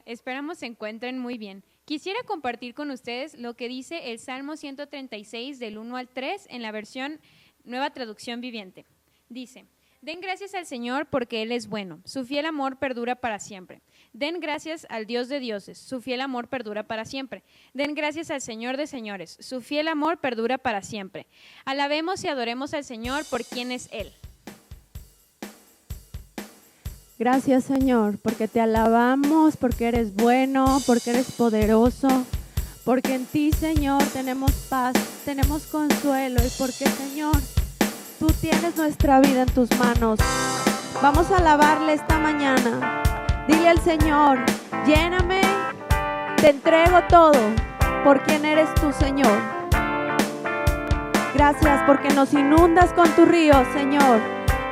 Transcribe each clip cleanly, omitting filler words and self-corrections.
Esperamos se encuentren muy bien. Quisiera compartir con ustedes lo que dice el Salmo 136 del 1 al 3 en la versión Nueva Traducción Viviente. Dice: Den gracias al Señor porque Él es bueno, su fiel amor perdura para siempre. Den gracias al Dios de dioses, su fiel amor perdura para siempre. Den gracias al Señor de señores, su fiel amor perdura para siempre. Alabemos y adoremos al Señor por quien es Él. Gracias, Señor, porque te alabamos, porque eres bueno, porque eres poderoso, porque en ti, Señor, tenemos paz, tenemos consuelo y porque, Señor, tú tienes nuestra vida en tus manos. Vamos a alabarle esta mañana. Dile al Señor: lléname, te entrego todo por quien eres tú, Señor. Gracias porque nos inundas con tu río, Señor.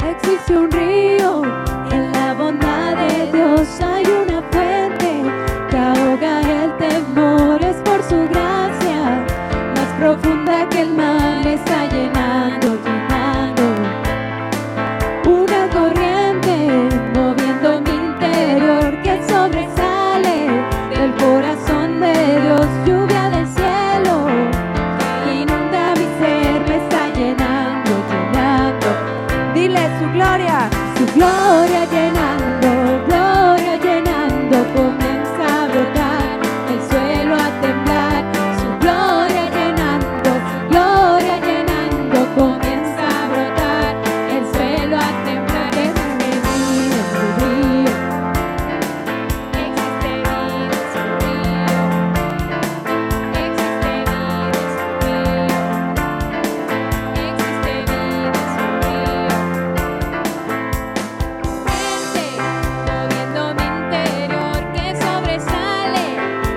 Existe un río y en la bondad de Dios hay una fuente que ahoga el temor. Es por su gracia más profunda que el mar me está llenando, una corriente moviendo mi interior que sobresale del corazón de Dios. Lluvia del cielo que inunda mi ser, me está llenando. Dile su gloria llenando, comienza a brotar, el suelo a temblar. Su gloria llenando, comienza a brotar, el suelo a temblar. Existe vida en su río, existe vida en su río, existe vida en su río, existe vida en su río. Moviendo mi interior que sobresale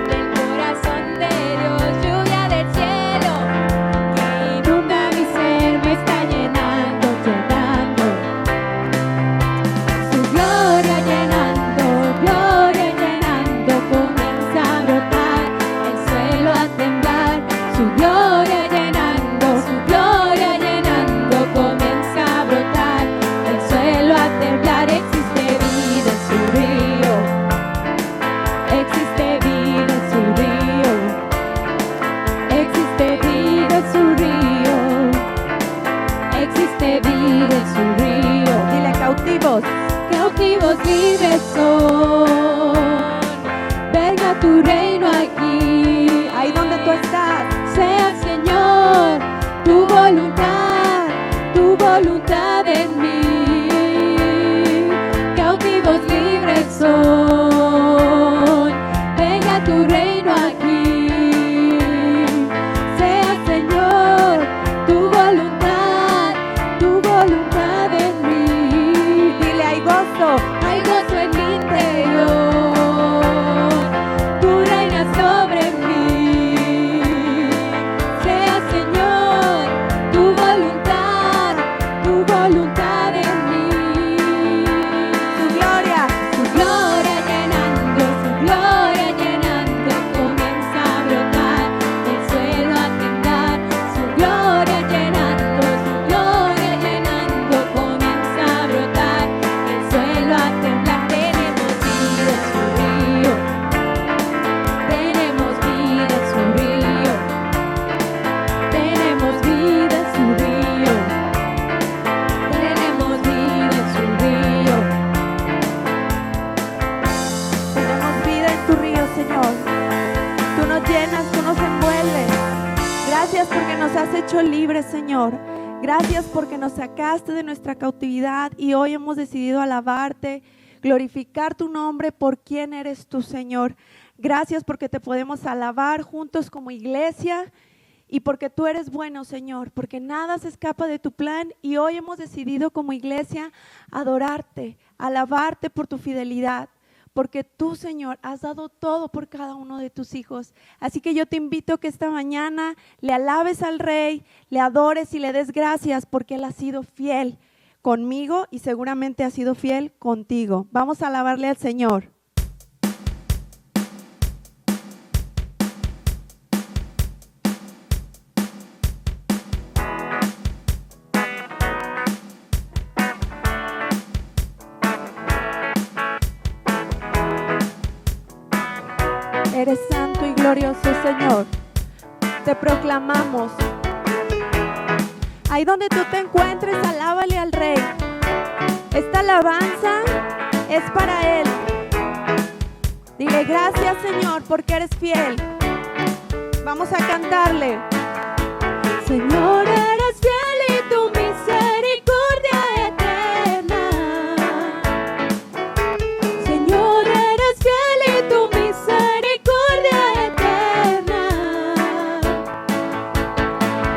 del corazón de Dios. Lluvia del cielo que inunda mi ser, me está llenando. Su gloria llenando, comienza a brotar, el suelo a temblar. Su gloria llenando, comienza a brotar, el suelo a temblar. Existe vida en su río, existe vida en su río, existe vida en su río, existe vida en su río. Dile: cautivos libres son, venga tu reino aquí, ahí donde tú estás. Sea, Señor, tu voluntad en mí. Cautivos libres son, venga tu reino aquí. Sea, Señor, tu voluntad en mí. Dile: hay gozo en mi interior, tú reinas sobre mí. Sea, Señor, tu voluntad en mí. Su gloria llenando, comienza a brotar, el suelo a temblar. Su gloria llenando, comienza a brotar, el suelo a temblar. Tenemos vida en su río, tenemos vida en su río, tenemos vida en su río, tenemos vida en su río. Tenemos vida en tu río, Señor. Tú nos llenas, tú nos envuelves. Gracias porque nos has hecho libres, Señor. Gracias porque nos sacaste de nuestra cautividad y hoy hemos decidido alabarte, glorificar tu nombre por quién eres tú, Señor. Gracias porque te podemos alabar juntos como iglesia y porque tú eres bueno, Señor, porque nada se escapa de tu plan y hoy hemos decidido como iglesia adorarte, alabarte por tu fidelidad. Porque tú, Señor, has dado todo por cada uno de tus hijos. Así que yo te invito a que esta mañana le alabes al Rey, le adores y le des gracias porque Él ha sido fiel conmigo y seguramente ha sido fiel contigo. Vamos a alabarle al Señor. Señor. Te proclamamos. Ahí donde tú te encuentres, alábale al Rey. Esta alabanza es para Él. Dile gracias, Señor, porque eres fiel. Vamos a cantarle. Señor, eres fiel y tu misericordia eterna. Señor, eres fiel y tu misericordia eterna.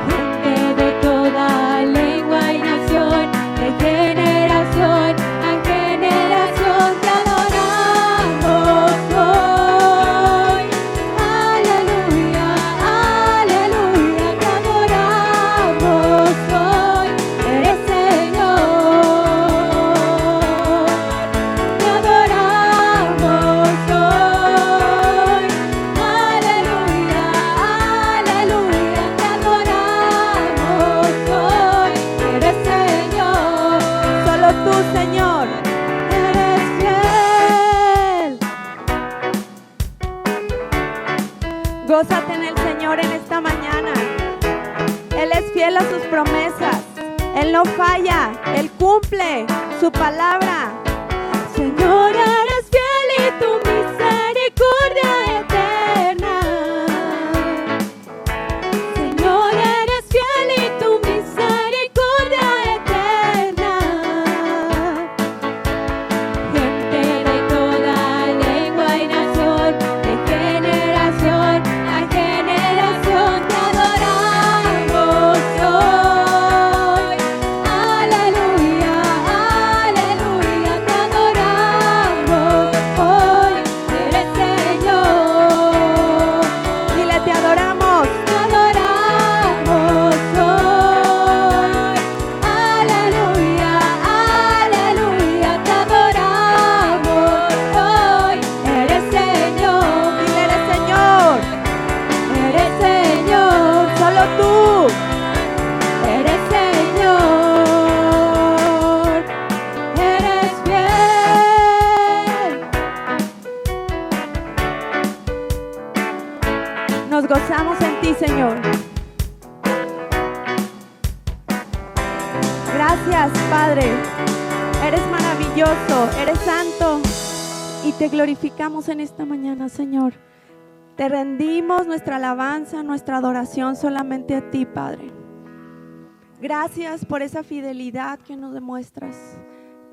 Gente de toda lengua y nación, de generación a generación te adoramos hoy. Aleluya, aleluya, te adoramos hoy. Eres Señor, te adoramos hoy. Aleluya, aleluya, te adoramos hoy. Eres Señor, solo tú, Señor, eres fiel. Gózate en el Señor en esta mañana. Él es fiel a sus promesas. Él no falla. Él cumple su palabra. Señor, eres fiel y tu misericordia eterna. Señor, eres fiel y tu misericordia eterna. Gente de toda lengua y nación, de generación a generación te adoramos hoy. Aleluya, aleluya, te adoramos hoy. Eres Señor. Dile, te adoramos. Te adoramos hoy. Aleluya, aleluya, te adoramos hoy. Eres Señor. Dile, eres Señor. Eres Señor, solo tú. Eres Señor. Eres fiel. Nos gozamos en ti, Señor. Gracias, Padre. Eres maravilloso, eres santo y te glorificamos en esta mañana, Señor. Te rendimos nuestra alabanza, nuestra adoración solamente a ti, Padre. Gracias por esa fidelidad que nos demuestras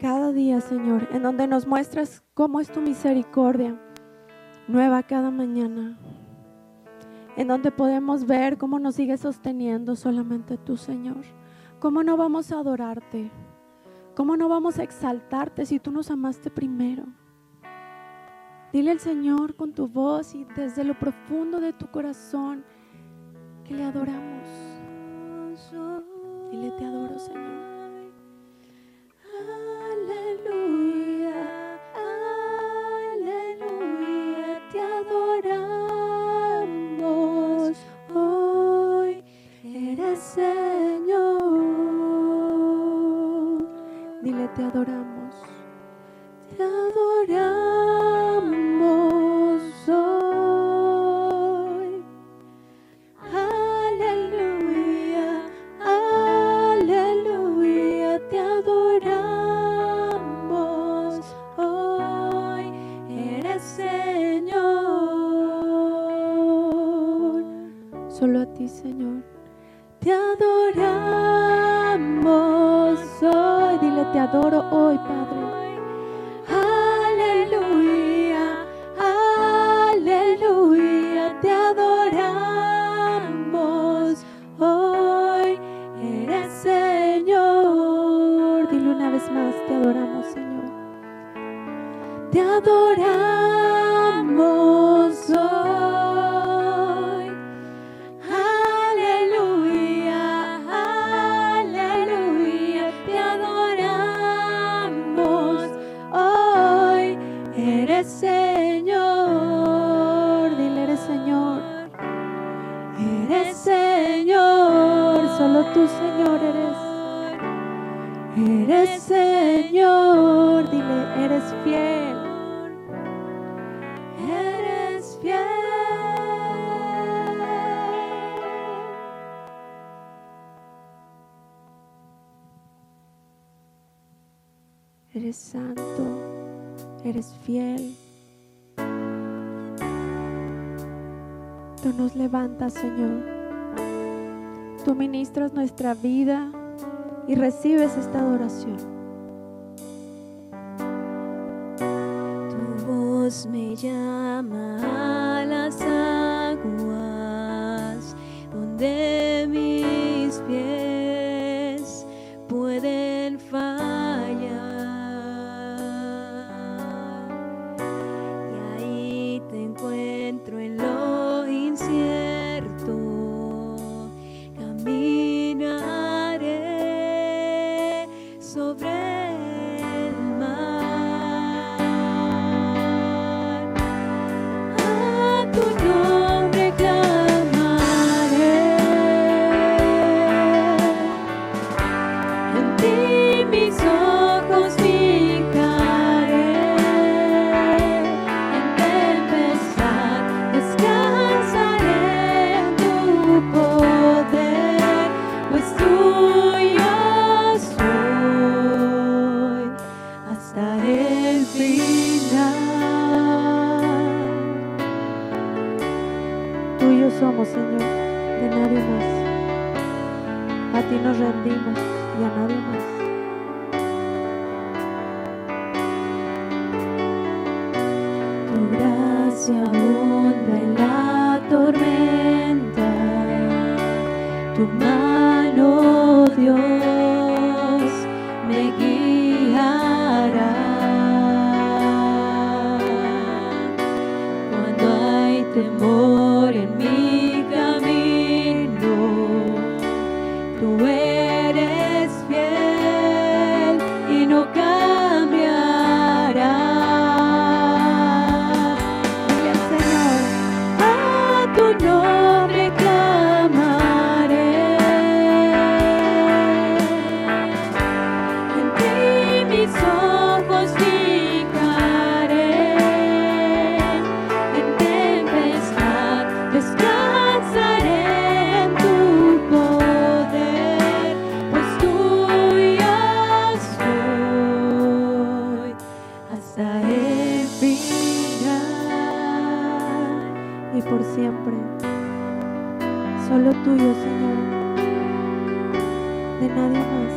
cada día, Señor, en donde nos muestras cómo es tu misericordia nueva cada mañana, en donde podemos ver cómo nos sigues sosteniendo solamente tú, Señor. ¿Cómo no vamos a adorarte? ¿Cómo no vamos a exaltarte si tú nos amaste primero? Dile al Señor con tu voz y desde lo profundo de tu corazón que le adoramos. Dile, te adoro, Señor. Aleluya, aleluya, te adoramos hoy. Eres Señor. Dile, te adoramos. Te adoramos hoy. Aleluya, aleluya, te adoramos hoy. Eres Señor. Solo a ti, Señor. Te adoramos hoy. Dile, te adoro hoy, Padre. Aleluya, aleluya, te adoramos hoy. Eres Señor. Dile una vez más, te adoramos, Señor. Te adoramos hoy. Aleluya, aleluya, te adoramos hoy. Eres Señor. Dile, eres Señor. Eres Señor. Solo tú, Señor, eres. Eres Señor. Dile, eres fiel. Eres fiel. Eres santo, eres fiel. Tú nos levantas, Señor. Tú ministras nuestra vida y recibes esta adoración. Tu voz me llama a las aguas, donde mis pies pueden fallar. Y ahí te encuentro en lo incierto. Caminaré sobre el mar. A tu nombre clamaré. En ti mis ojos fijaré. En tempestad descansaré en tu poder, pues tuyo soy hasta el final. Tuyos somos, Señor, de nadie más. A ti nos rendimos y a nadie más. Tu gracia abunda en la tormenta, tu mano, Dios, me guiará. Cuando hay temor en mi camino, tú eres fiel y no cambiarás. Dile al Señor, A tu nombre clamaré. En ti mis ojos fijaré. En tempestad descansaré en tu poder, pues tuyo soy hasta el final. y por siempre. Solo tuyo, Señor, de nadie más.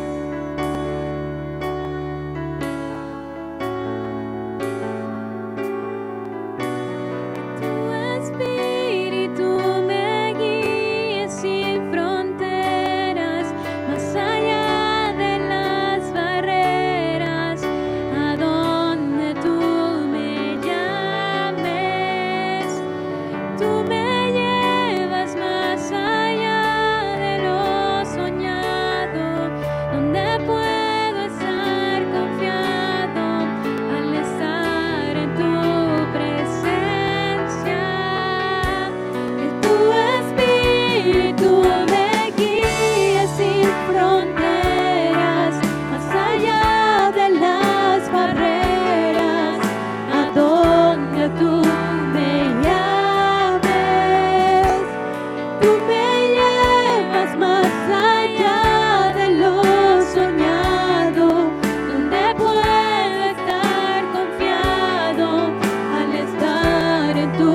Tu espíritu me guíe sin fronteras, más allá de las barreras, a donde tú me llames. Tú me llevas más allá de lo soñado, donde puedo estar confiado al estar en tu presencia. Que tu espíritu me guíe sin fronteras, más allá de las barreras, a donde tú me llames. Tú me llevas más allá de lo soñado, donde puedo estar confiado al estar en tu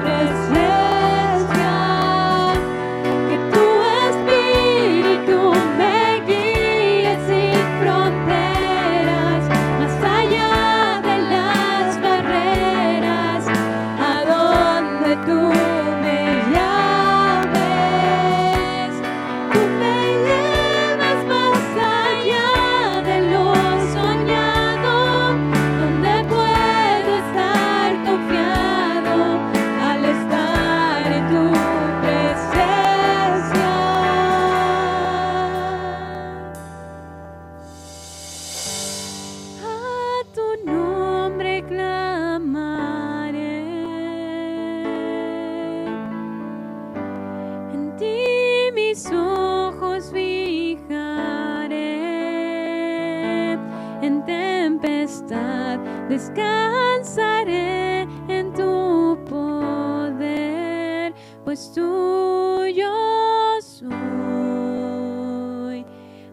presencia. Que tu espíritu me guíe sin fronteras, más allá de las barreras, a donde tú me llames. Tú me llevas más allá de lo soñado, donde puedo estar confiado al estar en tu presencia. A tu nombre clamaré. En ti mis ojos fijaré. En tempestad descansaré en tu poder, pues tuyo soy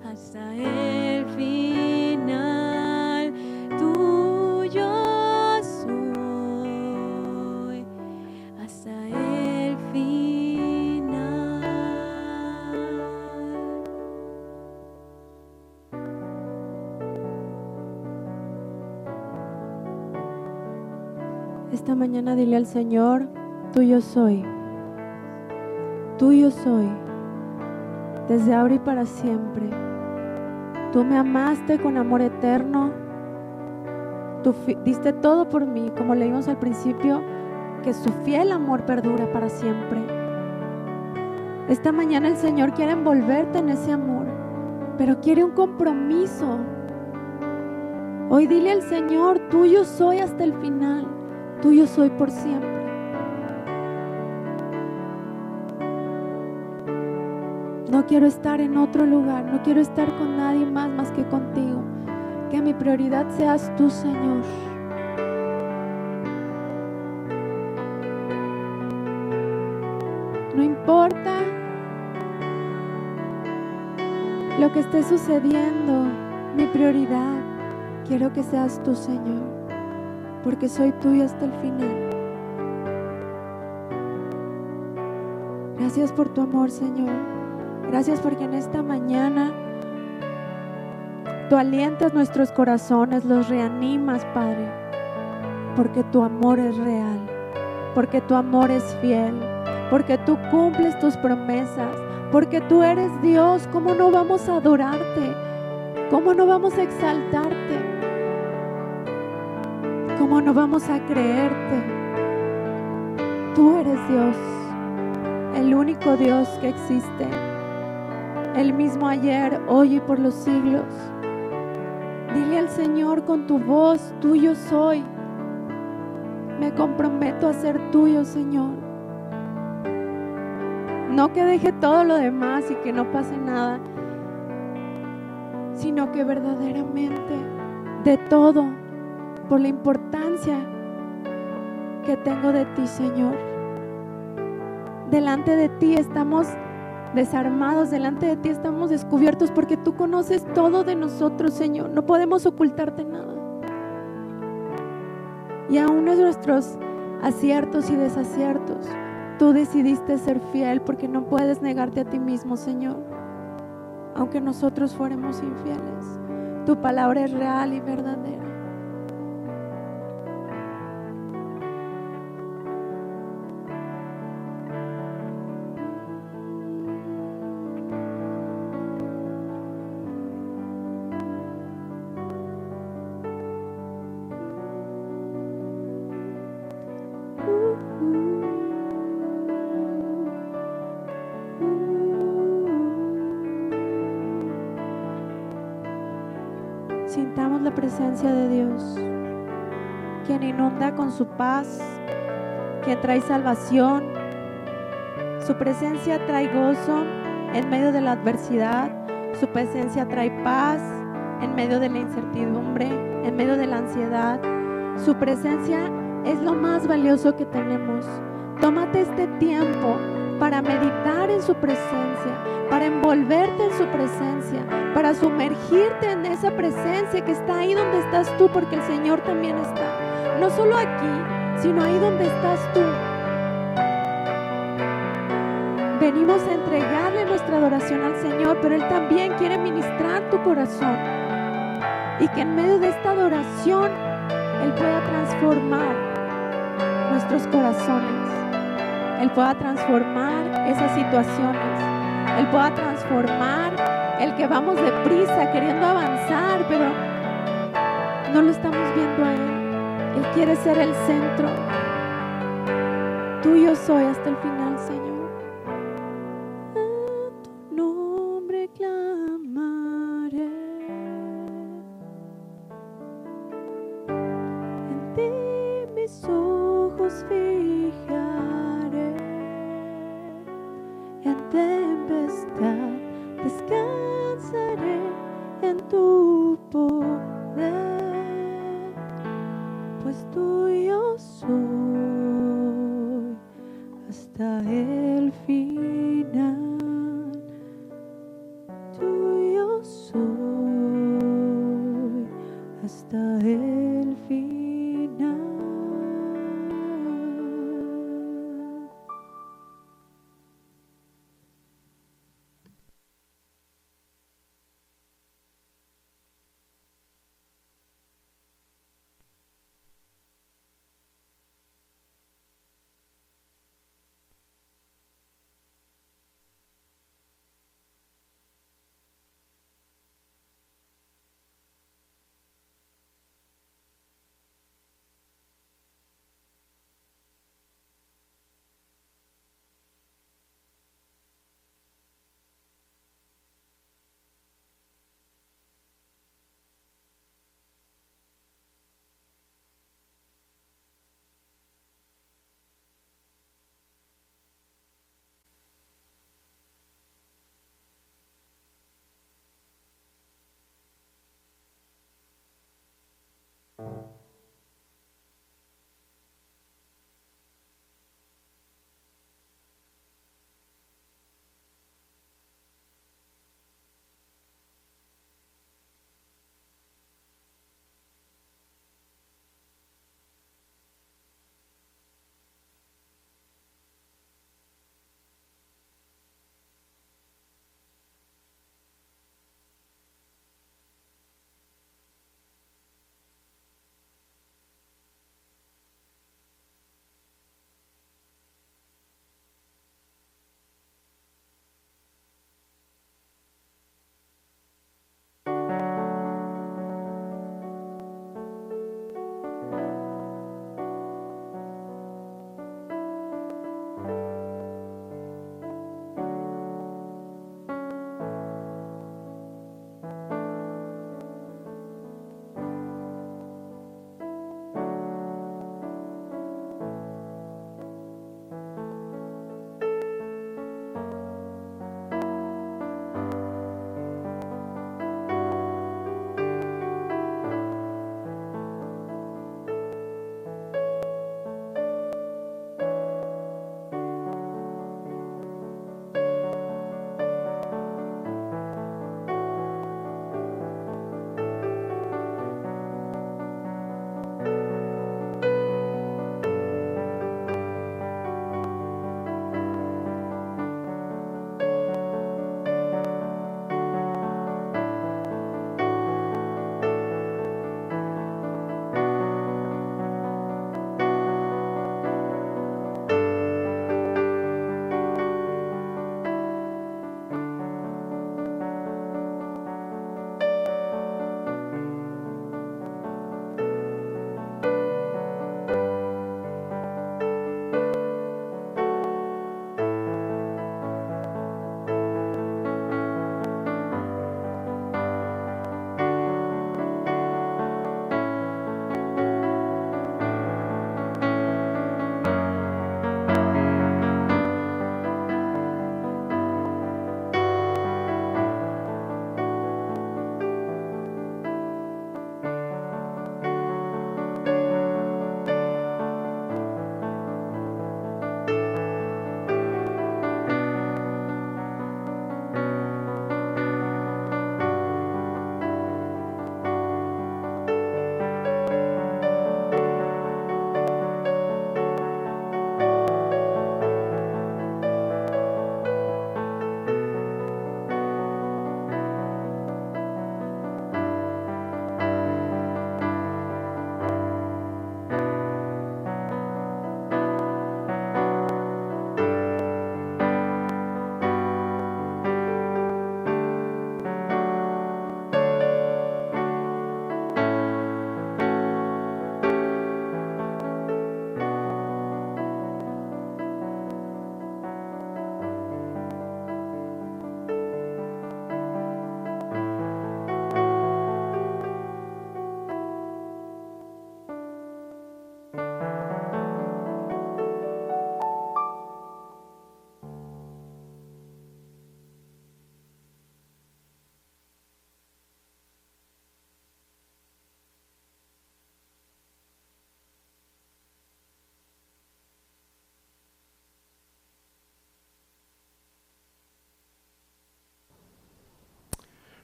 hasta el final. Esta mañana dile al Señor, tuyo soy, tuyo soy, desde ahora y para siempre. Tú me amaste con amor eterno, tú diste todo por mí, como leímos al principio, que su fiel amor perdura para siempre. Esta mañana el Señor quiere envolverte en ese amor, pero quiere un compromiso. Hoy dile al Señor, tuyo soy hasta el final, tuyo soy por siempre. No quiero estar en otro lugar, no quiero estar con nadie más que contigo. Que mi prioridad seas tú, Señor. No importa lo que esté sucediendo, mi prioridad, quiero que seas tú, Señor, porque soy tuyo hasta el final. Gracias por tu amor, Señor. Gracias porque en esta mañana tú alientas nuestros corazones, los reanimas, Padre, porque tu amor es real, porque tu amor es fiel, porque tú cumples tus promesas, porque tú eres Dios. ¿Cómo no vamos a adorarte? ¿Cómo no vamos a exaltarte? ¿Cómo no vamos a creerte? Tú eres Dios, el único Dios que existe, el mismo ayer, hoy y por los siglos. Dile al Señor con tu voz, tuyo soy. Me comprometo a ser tuyo, Señor. No que deje todo lo demás y que no pase nada, sino que verdaderamente de todo, por la importancia que tengo de ti, Señor. Delante de ti estamos desarmados, delante de ti estamos descubiertos, porque tú conoces todo de nosotros, Señor. No podemos ocultarte nada. Y aún en nuestros aciertos y desaciertos, tú decidiste ser fiel, porque no puedes negarte a ti mismo, Señor. Aunque nosotros fuéramos infieles, tu palabra es real y verdadera. Sintamos la presencia de Dios, quien inunda con su paz, quien trae salvación. Su presencia trae gozo en medio de la adversidad. Su presencia trae paz en medio de la incertidumbre, en medio de la ansiedad. Su presencia es lo más valioso que tenemos. Tómate este tiempo para meditar en su presencia, para envolverte en su presencia, para sumergirte en esa presencia que está ahí donde estás tú, porque el Señor también está. No solo aquí, sino ahí donde estás tú. Venimos a entregarle nuestra adoración al Señor, pero Él también quiere ministrar tu corazón. Y que en medio de esta adoración, Él pueda transformar nuestros corazones. Él pueda transformar esas situaciones. Él pueda transformar el que vamos deprisa queriendo avanzar, pero no lo estamos viendo a Él. Él quiere ser el centro. Tuyo soy hasta el final, Señor. A tu nombre clamaré, en ti mis ojos fijaré, en tempestad descansaré en tu poder, pues tuyo soy hasta el final. Tuyo soy hasta el final.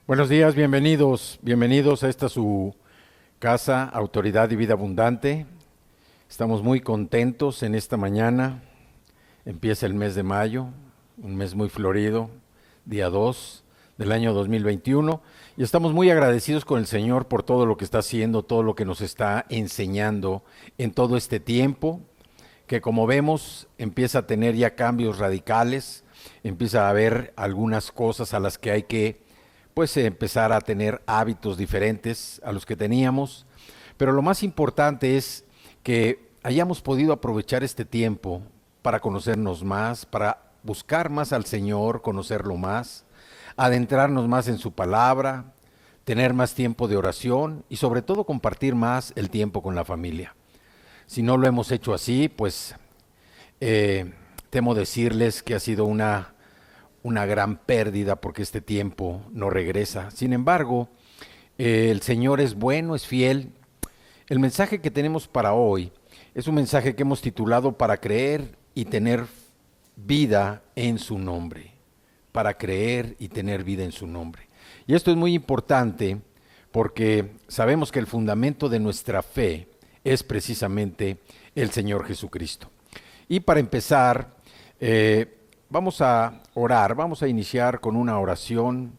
Buenos días, bienvenidos a esta su casa, Autoridad y Vida Abundante. Estamos muy contentos en esta mañana. Empieza el mes de mayo, un mes muy florido, día 2 del año 2021. Y estamos muy agradecidos con el Señor por todo lo que está haciendo, todo lo que nos está enseñando en todo este tiempo, que como vemos empieza a tener ya cambios radicales, empieza a haber algunas cosas a las que hay que empezar a tener hábitos diferentes a los que teníamos. Pero lo más importante es que hayamos podido aprovechar este tiempo para conocernos más, para buscar más al Señor, conocerlo más, adentrarnos más en su palabra, tener más tiempo de oración y sobre todo compartir más el tiempo con la familia. Si no lo hemos hecho así, temo decirles que ha sido una gran pérdida porque este tiempo no regresa. Sin embargo, el Señor es bueno, es fiel. El mensaje que tenemos para hoy es un mensaje que hemos titulado Para creer y tener vida en su nombre. Para creer y tener vida en su nombre. Y esto es muy importante porque sabemos que el fundamento de nuestra fe es precisamente el Señor Jesucristo. Y para empezar, vamos a orar, vamos a iniciar con una oración,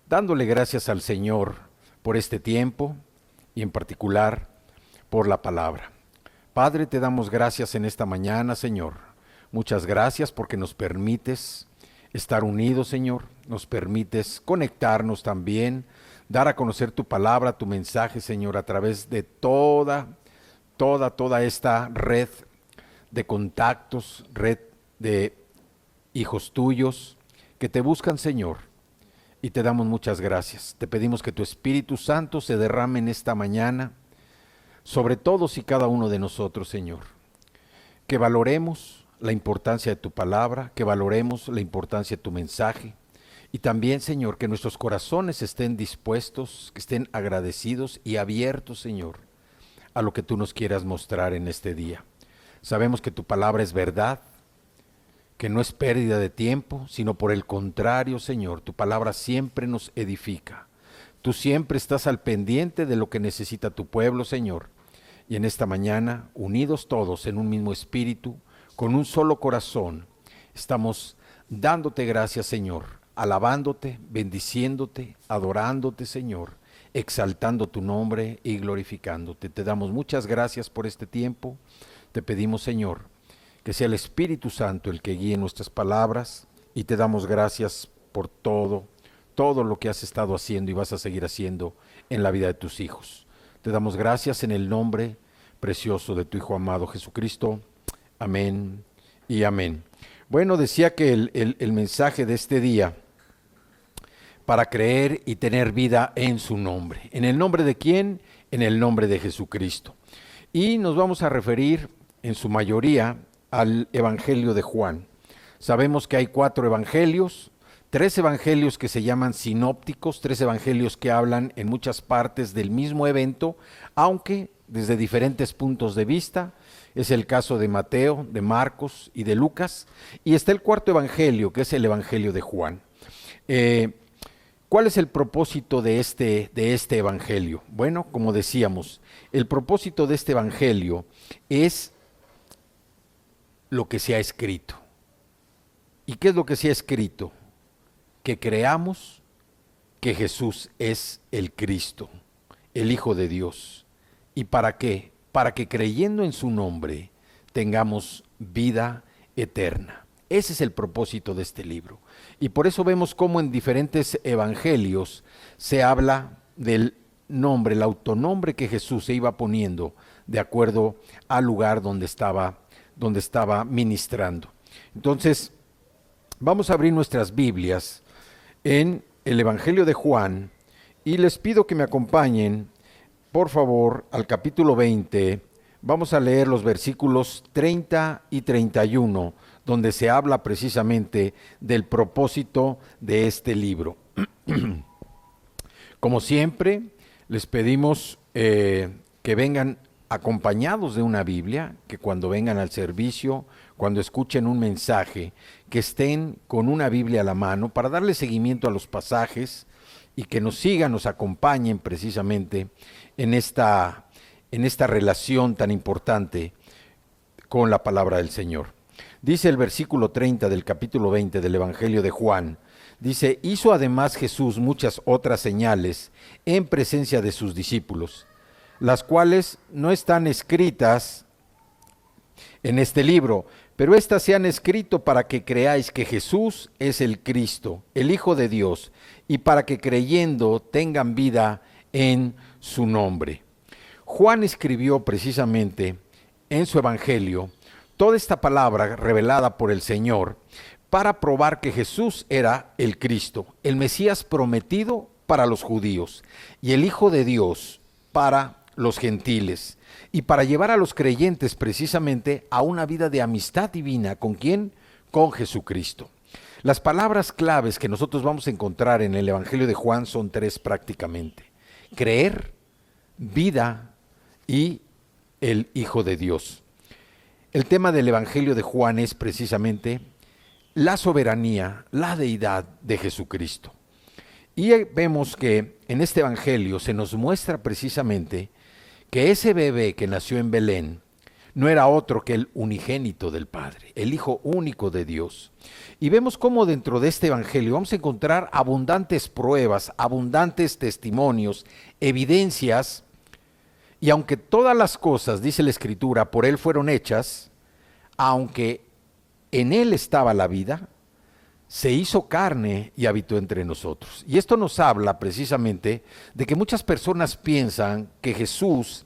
dándole gracias al Señor por este tiempo y en particular por la palabra. Padre, te damos gracias en esta mañana, Señor. Muchas gracias porque nos permites estar unidos, Señor. Nos permites conectarnos también, dar a conocer tu palabra, tu mensaje, Señor, a través de toda esta red de contactos, red de hijos tuyos que te buscan, Señor, y te damos muchas gracias. Te pedimos que tu Espíritu Santo se derrame en esta mañana sobre todos y cada uno de nosotros, Señor. Que valoremos la importancia de tu palabra, que valoremos la importancia de tu mensaje y también, Señor, que nuestros corazones estén dispuestos, que estén agradecidos y abiertos, Señor, a lo que tú nos quieras mostrar en este día. Sabemos que tu palabra es verdad, que no es pérdida de tiempo, sino por el contrario, Señor, tu palabra siempre nos edifica. Tú siempre estás al pendiente de lo que necesita tu pueblo, Señor. Y en esta mañana, unidos todos en un mismo espíritu, con un solo corazón, estamos dándote gracias, Señor, alabándote, bendiciéndote, adorándote, Señor, exaltando tu nombre y glorificándote. Te damos muchas gracias por este tiempo. Te pedimos, Señor, que sea el Espíritu Santo el que guíe nuestras palabras y te damos gracias por todo lo que has estado haciendo y vas a seguir haciendo en la vida de tus hijos. Te damos gracias en el nombre precioso de tu Hijo amado Jesucristo. Amén y amén. Bueno, decía que el mensaje de este día, para creer y tener vida en su nombre. ¿En el nombre de quién? En el nombre de Jesucristo. Y nos vamos a referir en su mayoría al Evangelio de Juan. Sabemos que hay 4 evangelios, 3 evangelios que se llaman sinópticos, 3 evangelios que hablan en muchas partes del mismo evento, aunque desde diferentes puntos de vista. Es el caso de Mateo, de Marcos y de Lucas. Y está el 4º evangelio, que es el Evangelio de Juan. ¿Cuál es el propósito de este evangelio? Bueno, como decíamos, el propósito de este evangelio es lo que se ha escrito. ¿Y qué es lo que se ha escrito? Que creamos que Jesús es el Cristo, el Hijo de Dios. ¿Y para qué? Para que creyendo en su nombre tengamos vida eterna. Ese es el propósito de este libro. Y por eso vemos cómo en diferentes evangelios se habla del nombre, el autonombre que Jesús se iba poniendo de acuerdo al lugar donde estaba ministrando. Entonces, vamos a abrir nuestras Biblias en el Evangelio de Juan y les pido que me acompañen, por favor, al capítulo 20. Vamos a leer los versículos 30 y 31, donde se habla precisamente del propósito de este libro. Como siempre, les pedimos que vengan acompañados de una Biblia, que cuando vengan al servicio, cuando escuchen un mensaje, que estén con una Biblia a la mano para darle seguimiento a los pasajes y que nos sigan, nos acompañen precisamente en esta relación tan importante con la palabra del Señor. Dice el versículo 30 del capítulo 20 del Evangelio de Juan, dice, hizo además Jesús muchas otras señales en presencia de sus discípulos, las cuales no están escritas en este libro, pero éstas se han escrito para que creáis que Jesús es el Cristo, el Hijo de Dios, y para que creyendo tengan vida en su nombre. Juan escribió precisamente en su Evangelio toda esta palabra revelada por el Señor para probar que Jesús era el Cristo, el Mesías prometido para los judíos y el Hijo de Dios para los gentiles, y para llevar a los creyentes precisamente a una vida de amistad divina. ¿Con quién? Con Jesucristo. Las palabras claves que nosotros vamos a encontrar en el Evangelio de Juan son tres prácticamente: creer, vida y el Hijo de Dios. El tema del Evangelio de Juan es precisamente la soberanía, la deidad de Jesucristo. Y vemos que en este Evangelio se nos muestra precisamente que ese bebé que nació en Belén no era otro que el unigénito del Padre, el Hijo único de Dios. Y vemos cómo dentro de este Evangelio vamos a encontrar abundantes pruebas, abundantes testimonios, evidencias. Y aunque todas las cosas, dice la Escritura, por Él fueron hechas, aunque en Él estaba la vida, se hizo carne y habitó entre nosotros. Y esto nos habla precisamente de que muchas personas piensan que Jesús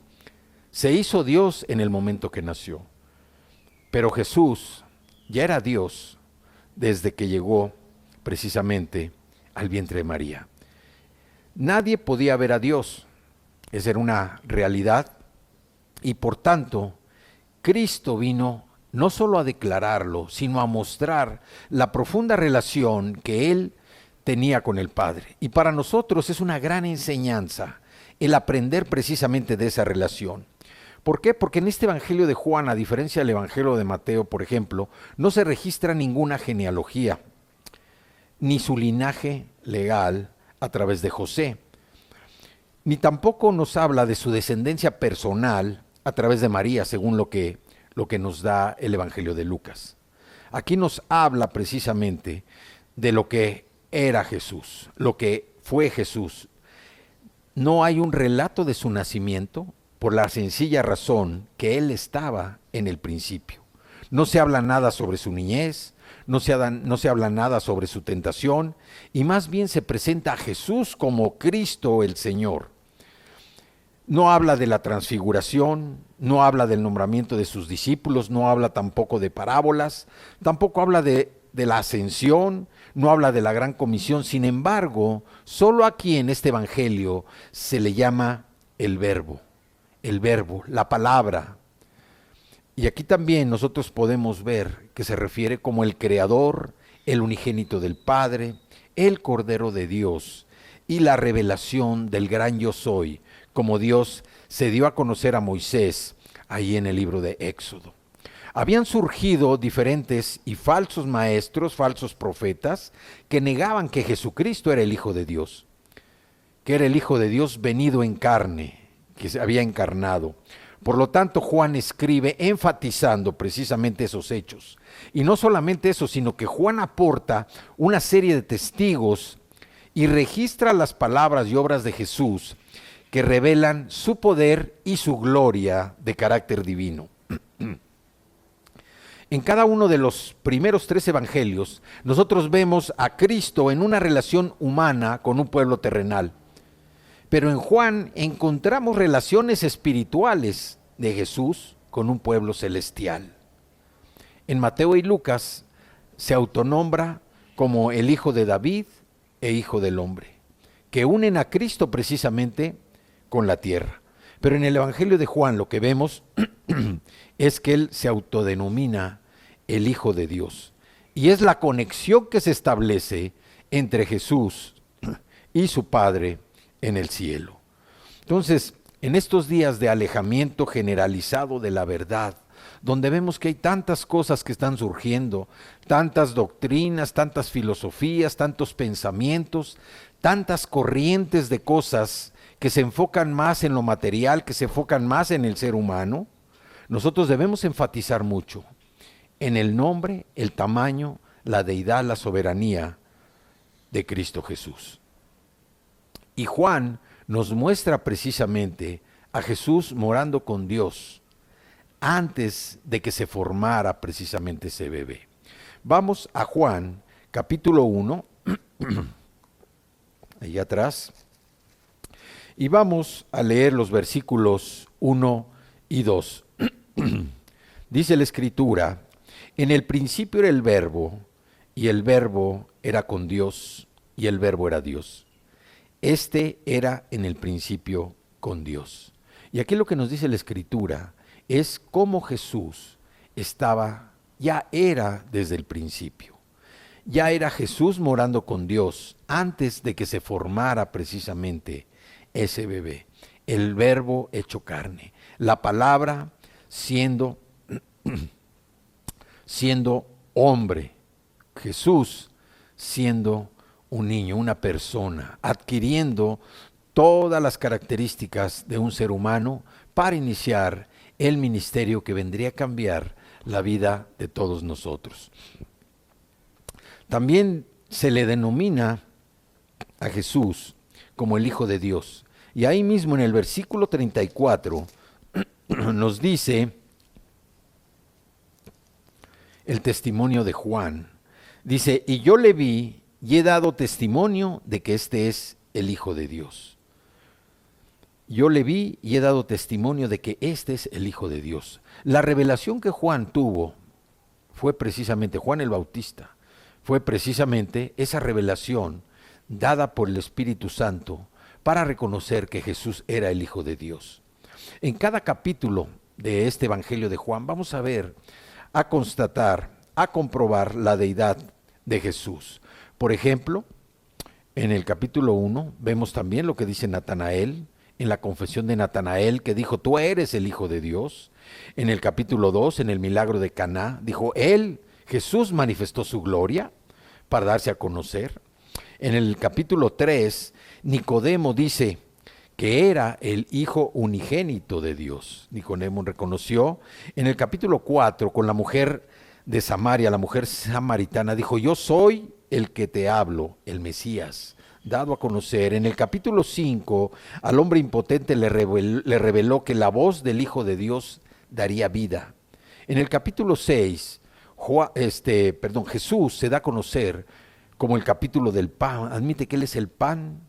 se hizo Dios en el momento que nació. Pero Jesús ya era Dios desde que llegó precisamente al vientre de María. Nadie podía ver a Dios. Esa era una realidad, y por tanto, Cristo vino no solo a declararlo, sino a mostrar la profunda relación que Él tenía con el Padre. Y para nosotros es una gran enseñanza el aprender precisamente de esa relación. ¿Por qué? Porque en este Evangelio de Juan, a diferencia del Evangelio de Mateo, por ejemplo, no se registra ninguna genealogía, ni su linaje legal a través de José, ni tampoco nos habla de su descendencia personal a través de María, según lo que nos da el Evangelio de Lucas. Aquí nos habla precisamente de lo que era Jesús, lo que fue Jesús. No hay un relato de su nacimiento por la sencilla razón que Él estaba en el principio. No se habla nada sobre su niñez, no se habla nada sobre su tentación, y más bien se presenta a Jesús como Cristo el Señor. No habla de la transfiguración, no habla del nombramiento de sus discípulos, no habla tampoco de parábolas, tampoco habla de la ascensión, no habla de la gran comisión. Sin embargo, solo aquí en este Evangelio se le llama el verbo, la palabra. Y aquí también nosotros podemos ver que se refiere como el Creador, el unigénito del Padre, el Cordero de Dios y la revelación del gran yo soy, como Dios se dio a conocer a Moisés ahí en el libro de Éxodo. Habían surgido diferentes y falsos maestros, falsos profetas, que negaban que Jesucristo era el Hijo de Dios, que era el Hijo de Dios venido en carne, que se había encarnado. Por lo tanto, Juan escribe enfatizando precisamente esos hechos. Y no solamente eso, sino que Juan aporta una serie de testigos y registra las palabras y obras de Jesús que revelan su poder y su gloria de carácter divino. En cada uno de los primeros 3 evangelios, nosotros vemos a Cristo en una relación humana con un pueblo terrenal. Pero en Juan encontramos relaciones espirituales de Jesús con un pueblo celestial. En Mateo y Lucas se autonombra como el Hijo de David e Hijo del Hombre, que unen a Cristo precisamente con la tierra. Pero en el Evangelio de Juan lo que vemos es que Él se autodenomina el Hijo de Dios. Y es la conexión que se establece entre Jesús y su Padre en el cielo. Entonces, en estos días de alejamiento generalizado de la verdad, donde vemos que hay tantas cosas que están surgiendo, tantas doctrinas, tantas filosofías, tantos pensamientos, tantas corrientes de cosas que se enfocan más en lo material, que se enfocan más en el ser humano, nosotros debemos enfatizar mucho en el nombre, el tamaño, la deidad, la soberanía de Cristo Jesús. Y Juan nos muestra precisamente a Jesús morando con Dios antes de que se formara precisamente ese bebé. Vamos a Juan, capítulo 1, ahí atrás, y vamos a leer los versículos 1 y 2. Dice la Escritura: en el principio era el Verbo, y el Verbo era con Dios, y el Verbo era Dios. Este era en el principio con Dios. Y aquí lo que nos dice la Escritura es cómo Jesús ya era desde el principio. Ya era Jesús morando con Dios antes de que se formara precisamente ese bebé. El Verbo hecho carne. La palabra siendo hombre. Jesús siendo un niño, una persona, adquiriendo todas las características de un ser humano para iniciar el ministerio que vendría a cambiar la vida de todos nosotros. También se le denomina a Jesús como el Hijo de Dios. Y ahí mismo en el versículo 34 nos dice el testimonio de Juan. Dice: y yo le vi y he dado testimonio de que este es el Hijo de Dios. Yo le vi y he dado testimonio de que este es el Hijo de Dios. La revelación que Juan tuvo fue precisamente, Juan el Bautista, fue precisamente esa revelación dada por el Espíritu Santo para reconocer que Jesús era el Hijo de Dios. En cada capítulo de este Evangelio de Juan vamos a ver, a constatar, a comprobar la deidad de Jesús. Por ejemplo, en el capítulo 1 vemos también lo que dice Natanael, en la confesión de Natanael, que dijo: tú eres el Hijo de Dios. En el capítulo 2, en el milagro de Caná, dijo: Jesús manifestó su gloria para darse a conocer. En el capítulo 3, Nicodemo dice que era el Hijo unigénito de Dios. Nicodemo reconoció. En el capítulo 4, con la mujer de Samaria, la mujer samaritana, dijo: yo soy el que te hablo, el Mesías, dado a conocer. En el capítulo 5, al hombre impotente le reveló que la voz del Hijo de Dios daría vida. En el capítulo 6, Jesús se da a conocer como el capítulo del pan. Admite que Él es el pan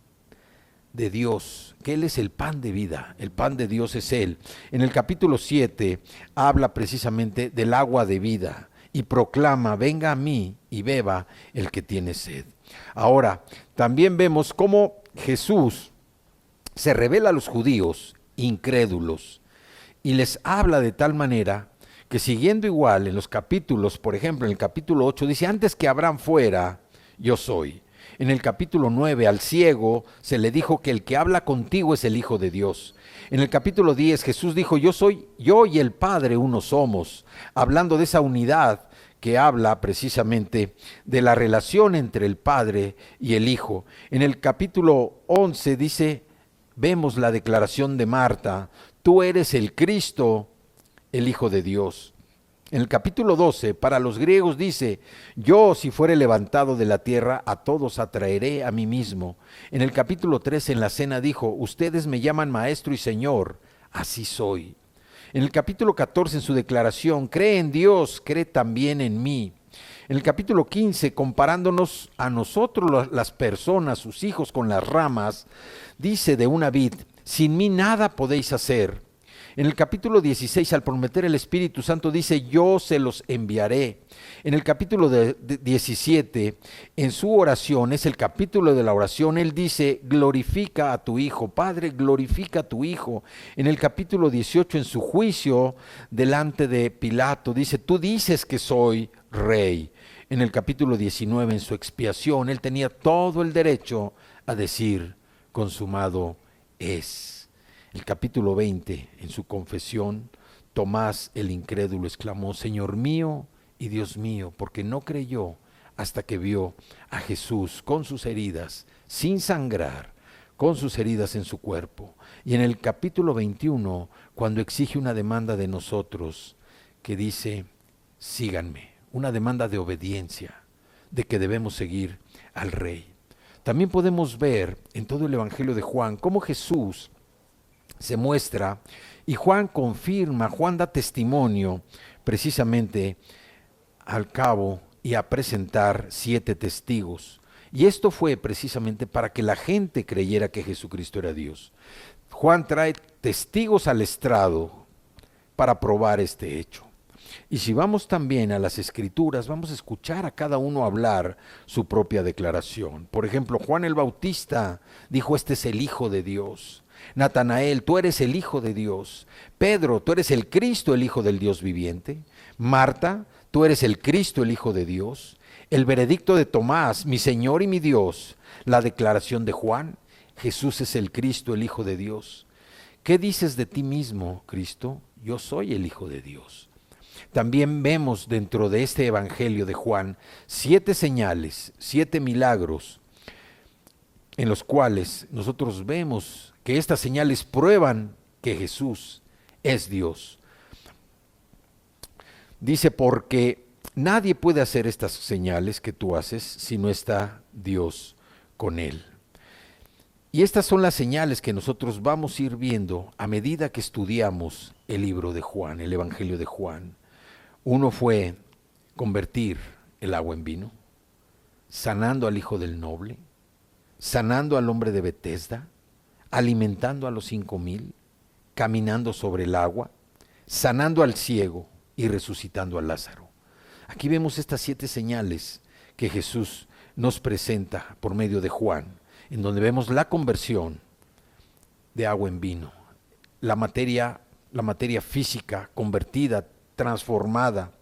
de Dios, que Él es el pan de vida, el pan de Dios es Él. En el capítulo 7 habla precisamente del agua de vida y proclama: venga a mí y beba el que tiene sed. Ahora, también vemos cómo Jesús se revela a los judíos incrédulos y les habla de tal manera que, siguiendo igual en los capítulos, por ejemplo, en el capítulo 8 dice: antes que Abraham fuera, yo soy. En el capítulo 9 al ciego se le dijo que el que habla contigo es el Hijo de Dios. En el capítulo 10 Jesús dijo: yo y el Padre uno somos, hablando de esa unidad que habla precisamente de la relación entre el Padre y el Hijo. En el capítulo 11 vemos la declaración de Marta: tú eres el Cristo, el Hijo de Dios. En el capítulo 12, para los griegos dice: yo, si fuere levantado de la tierra, a todos atraeré a mí mismo. En el capítulo 13, en la cena dijo: ustedes me llaman maestro y señor, así soy. En el capítulo 14, en su declaración: cree en Dios, cree también en mí. En el capítulo 15, comparándonos a nosotros las personas, sus hijos, con las ramas, dice de una vid: sin mí nada podéis hacer. En el capítulo 16, al prometer el Espíritu Santo, dice: yo se los enviaré. En el capítulo 17, en su oración, es el capítulo de la oración, él dice: glorifica a tu Hijo. Padre, glorifica a tu Hijo. En el capítulo 18, en su juicio delante de Pilato, dice: tú dices que soy rey. En el capítulo 19, en su expiación, él tenía todo el derecho a decir: consumado es. El capítulo 20, en su confesión, Tomás el incrédulo exclamó: Señor mío y Dios mío, porque no creyó hasta que vio a Jesús con sus heridas, sin sangrar, con sus heridas en su cuerpo. Y en el capítulo 21, cuando exige una demanda de nosotros, que dice: síganme, una demanda de obediencia, de que debemos seguir al Rey. También podemos ver en todo el Evangelio de Juan cómo Jesús se muestra y Juan confirma, Juan da testimonio precisamente al cabo y a presentar 7 testigos. Y esto fue precisamente para que la gente creyera que Jesucristo era Dios. Juan trae testigos al estrado para probar este hecho. Y si vamos también a las Escrituras, vamos a escuchar a cada uno hablar su propia declaración. Por ejemplo, Juan el Bautista dijo: este es el Hijo de Dios. Natanael: tú eres el Hijo de Dios. Pedro: tú eres el Cristo, el Hijo del Dios viviente. Marta: tú eres el Cristo, el Hijo de Dios. El veredicto de Tomás: mi Señor y mi Dios. La declaración de Juan: Jesús es el Cristo, el Hijo de Dios. ¿Qué dices de ti mismo, Cristo? Yo soy el Hijo de Dios. También vemos dentro de este Evangelio de Juan 7 señales, 7 milagros, en los cuales nosotros vemos que estas señales prueban que Jesús es Dios. Dice: porque nadie puede hacer estas señales que tú haces si no está Dios con él. Y estas son las señales que nosotros vamos a ir viendo a medida que estudiamos el libro de Juan, el Evangelio de Juan. Uno fue convertir el agua en vino, sanando al hijo del noble, sanando al hombre de Betesda, alimentando a los 5,000, caminando sobre el agua, sanando al ciego y resucitando a Lázaro. Aquí vemos estas 7 señales que Jesús nos presenta por medio de Juan, en donde vemos la conversión de agua en vino, la materia física convertida, transformada,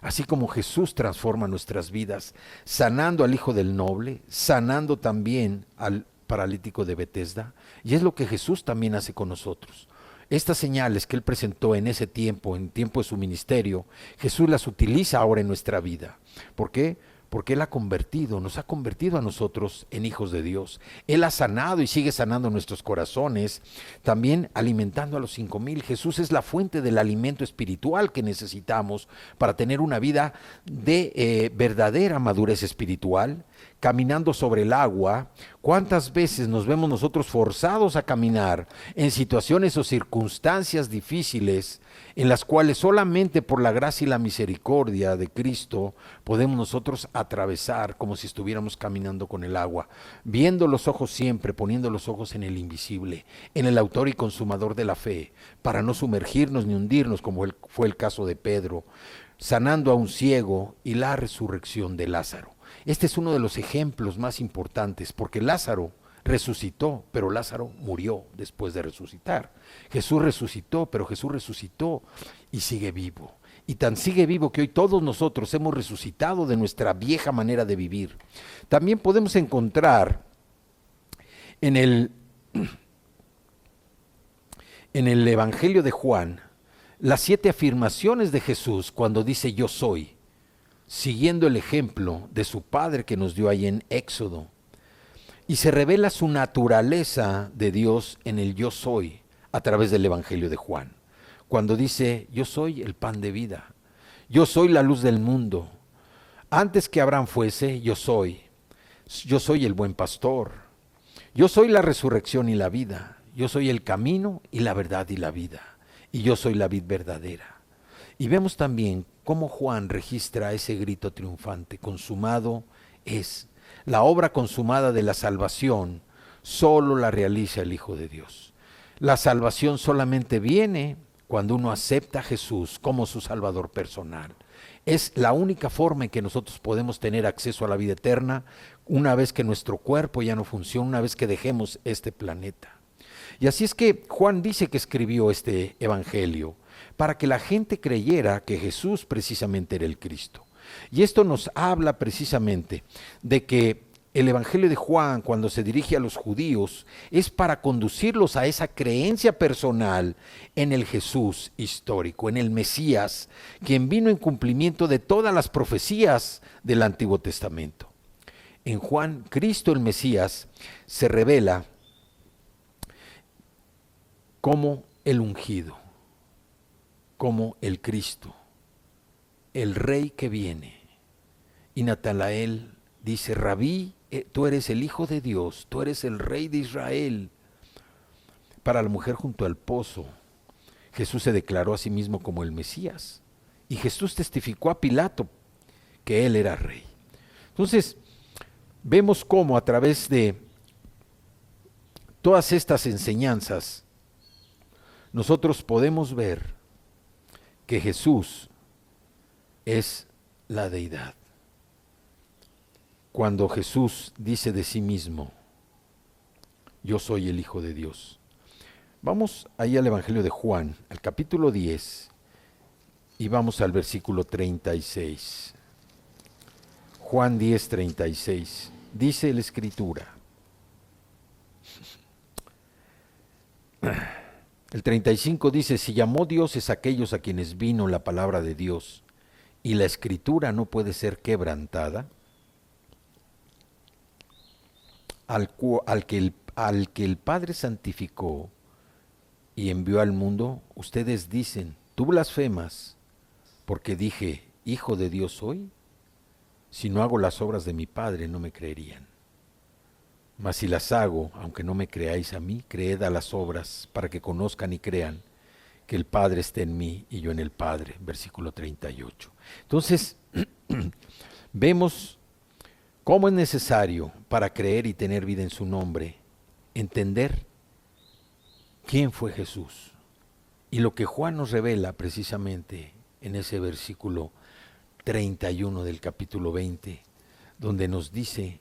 así como Jesús transforma nuestras vidas, sanando al hijo del noble, sanando también al paralítico de Betesda, y es lo que Jesús también hace con nosotros. Estas señales que Él presentó en ese tiempo, en tiempo de su ministerio, Jesús las utiliza ahora en nuestra vida. ¿Por qué? Porque Él nos ha convertido a nosotros en hijos de Dios. Él ha sanado y sigue sanando nuestros corazones, también alimentando a los 5,000. Jesús es la fuente del alimento espiritual que necesitamos para tener una vida de verdadera madurez espiritual, caminando sobre el agua. ¿Cuántas veces nos vemos nosotros forzados a caminar en situaciones o circunstancias difíciles en las cuales solamente por la gracia y la misericordia de Cristo podemos nosotros atravesar como si estuviéramos caminando con el agua, viendo los ojos siempre, poniendo los ojos en el invisible, en el autor y consumador de la fe, para no sumergirnos ni hundirnos como fue el caso de Pedro, sanando a un ciego y la resurrección de Lázaro? Este es uno de los ejemplos más importantes, porque Lázaro resucitó, pero Lázaro murió después de resucitar. Jesús resucitó, pero Jesús resucitó y sigue vivo. Y tan sigue vivo que hoy todos nosotros hemos resucitado de nuestra vieja manera de vivir. También podemos encontrar en el Evangelio de Juan las 7 afirmaciones de Jesús cuando dice yo soy, siguiendo el ejemplo de su Padre que nos dio ahí en Éxodo. Y se revela su naturaleza de Dios en el yo soy a través del Evangelio de Juan. Cuando dice, yo soy el pan de vida, yo soy la luz del mundo. Antes que Abraham fuese, yo soy el buen pastor, yo soy la resurrección y la vida, yo soy el camino y la verdad y la vida, y yo soy la vid verdadera. Y vemos también cómo Juan registra ese grito triunfante, consumado es. La obra consumada de la salvación solo la realiza el Hijo de Dios. La salvación solamente viene cuando uno acepta a Jesús como su Salvador personal. Es la única forma en que nosotros podemos tener acceso a la vida eterna una vez que nuestro cuerpo ya no funciona, una vez que dejemos este planeta. Y así es que Juan dice que escribió este evangelio para que la gente creyera que Jesús precisamente era el Cristo. Y esto nos habla precisamente de que el Evangelio de Juan, cuando se dirige a los judíos, es para conducirlos a esa creencia personal en el Jesús histórico, en el Mesías, quien vino en cumplimiento de todas las profecías del Antiguo Testamento. En Juan, Cristo el Mesías se revela como el ungido, como el Cristo, el Rey que viene. Y Natanael dice: Rabí, tú eres el Hijo de Dios, tú eres el Rey de Israel. Para la mujer junto al pozo, Jesús se declaró a sí mismo como el Mesías. Y Jesús testificó a Pilato que él era rey. Entonces, vemos cómo a través de todas estas enseñanzas, nosotros podemos ver que Jesús es la deidad. Cuando Jesús dice de sí mismo: yo soy el Hijo de Dios. Vamos ahí al Evangelio de Juan, al capítulo 10, y vamos al versículo 36. Juan 10, 36. Dice la Escritura. El 35 dice: si llamó dioses aquellos a quienes vino la palabra de Dios, y la Escritura no puede ser quebrantada, al que el Padre santificó y envió al mundo, ustedes dicen: tú blasfemas, porque dije, Hijo de Dios soy. Si no hago las obras de mi Padre, no me creerían. Mas si las hago, aunque no me creáis a mí, creed a las obras, para que conozcan y crean que el Padre está en mí y yo en el Padre. Versículo 38. Entonces, vemos cómo es necesario, para creer y tener vida en su nombre, entender quién fue Jesús. Y lo que Juan nos revela precisamente en ese versículo 31 del capítulo 20, donde nos dice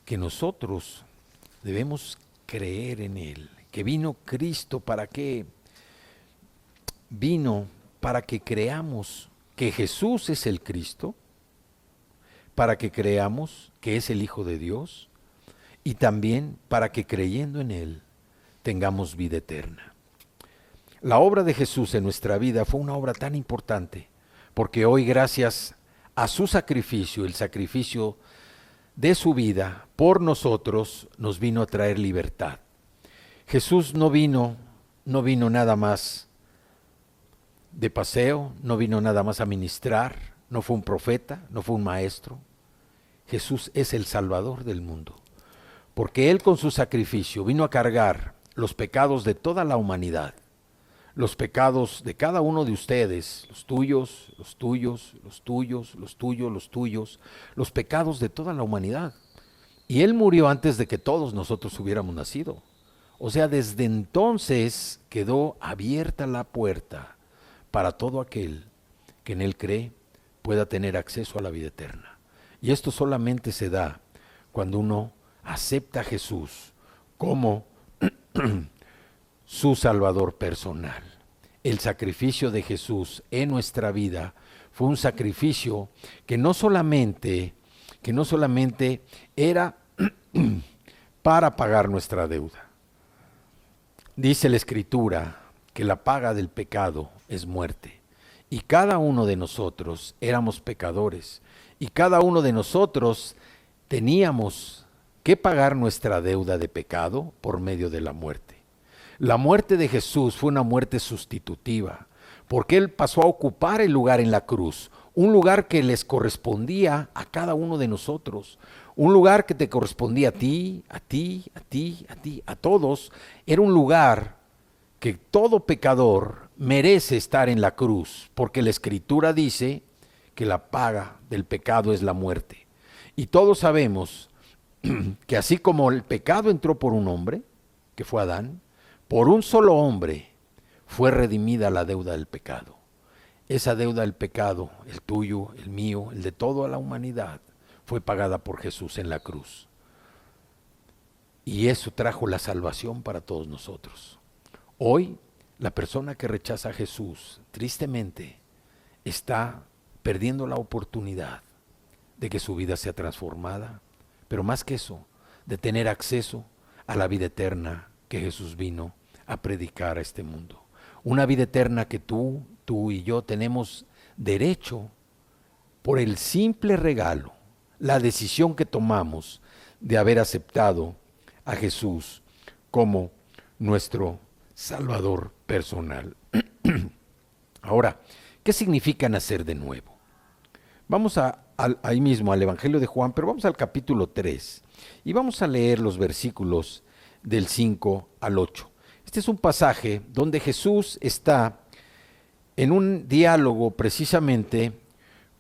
que nosotros debemos creer en Él, que vino Cristo. ¿Para qué? Vino para que creamos que Jesús es el Cristo, para que creamos que es el Hijo de Dios, y también para que creyendo en Él tengamos vida eterna. La obra de Jesús en nuestra vida fue una obra tan importante, porque hoy, gracias a su sacrificio, el sacrificio de su vida por nosotros, nos vino a traer libertad. Jesús no vino nada más de paseo, no vino nada más a ministrar, no fue un profeta, no fue un maestro. Jesús es el Salvador del mundo, porque Él con su sacrificio vino a cargar los pecados de toda la humanidad, los pecados de cada uno de ustedes, los tuyos, los tuyos, los tuyos, los tuyos, los tuyos, los pecados de toda la humanidad. Y Él murió antes de que todos nosotros hubiéramos nacido. O sea, desde entonces quedó abierta la puerta para todo aquel que en Él cree pueda tener acceso a la vida eterna. Y esto solamente se da cuando uno acepta a Jesús como su Salvador personal. El sacrificio de Jesús en nuestra vida fue un sacrificio que no solamente era para pagar nuestra deuda. Dice la Escritura que la paga del pecado es muerte. Y cada uno de nosotros éramos pecadores. Y cada uno de nosotros teníamos que pagar nuestra deuda de pecado por medio de la muerte. La muerte de Jesús fue una muerte sustitutiva, porque Él pasó a ocupar el lugar en la cruz, un lugar que les correspondía a cada uno de nosotros, un lugar que te correspondía a ti, a ti, a ti, a ti, a todos. Era un lugar que todo pecador merece estar en la cruz, porque la Escritura dice que la paga del pecado es la muerte. Y todos sabemos que así como el pecado entró por un hombre, que fue Adán, por un solo hombre fue redimida la deuda del pecado. Esa deuda del pecado, el tuyo, el mío, el de toda la humanidad, fue pagada por Jesús en la cruz. Y eso trajo la salvación para todos nosotros. Hoy, la persona que rechaza a Jesús, tristemente, está perdiendo la oportunidad de que su vida sea transformada pero más que eso, de tener acceso a la vida eterna que Jesús vino a predicar a este mundo. Una vida eterna que tú y yo tenemos derecho por el simple regalo, la decisión que tomamos de haber aceptado a Jesús como nuestro Salvador personal. Ahora, ¿qué significa nacer de nuevo? Vamos ahí mismo al Evangelio de Juan, pero vamos al capítulo 3 y vamos a leer los versículos del 5 al 8. Este es un pasaje donde Jesús está en un diálogo precisamente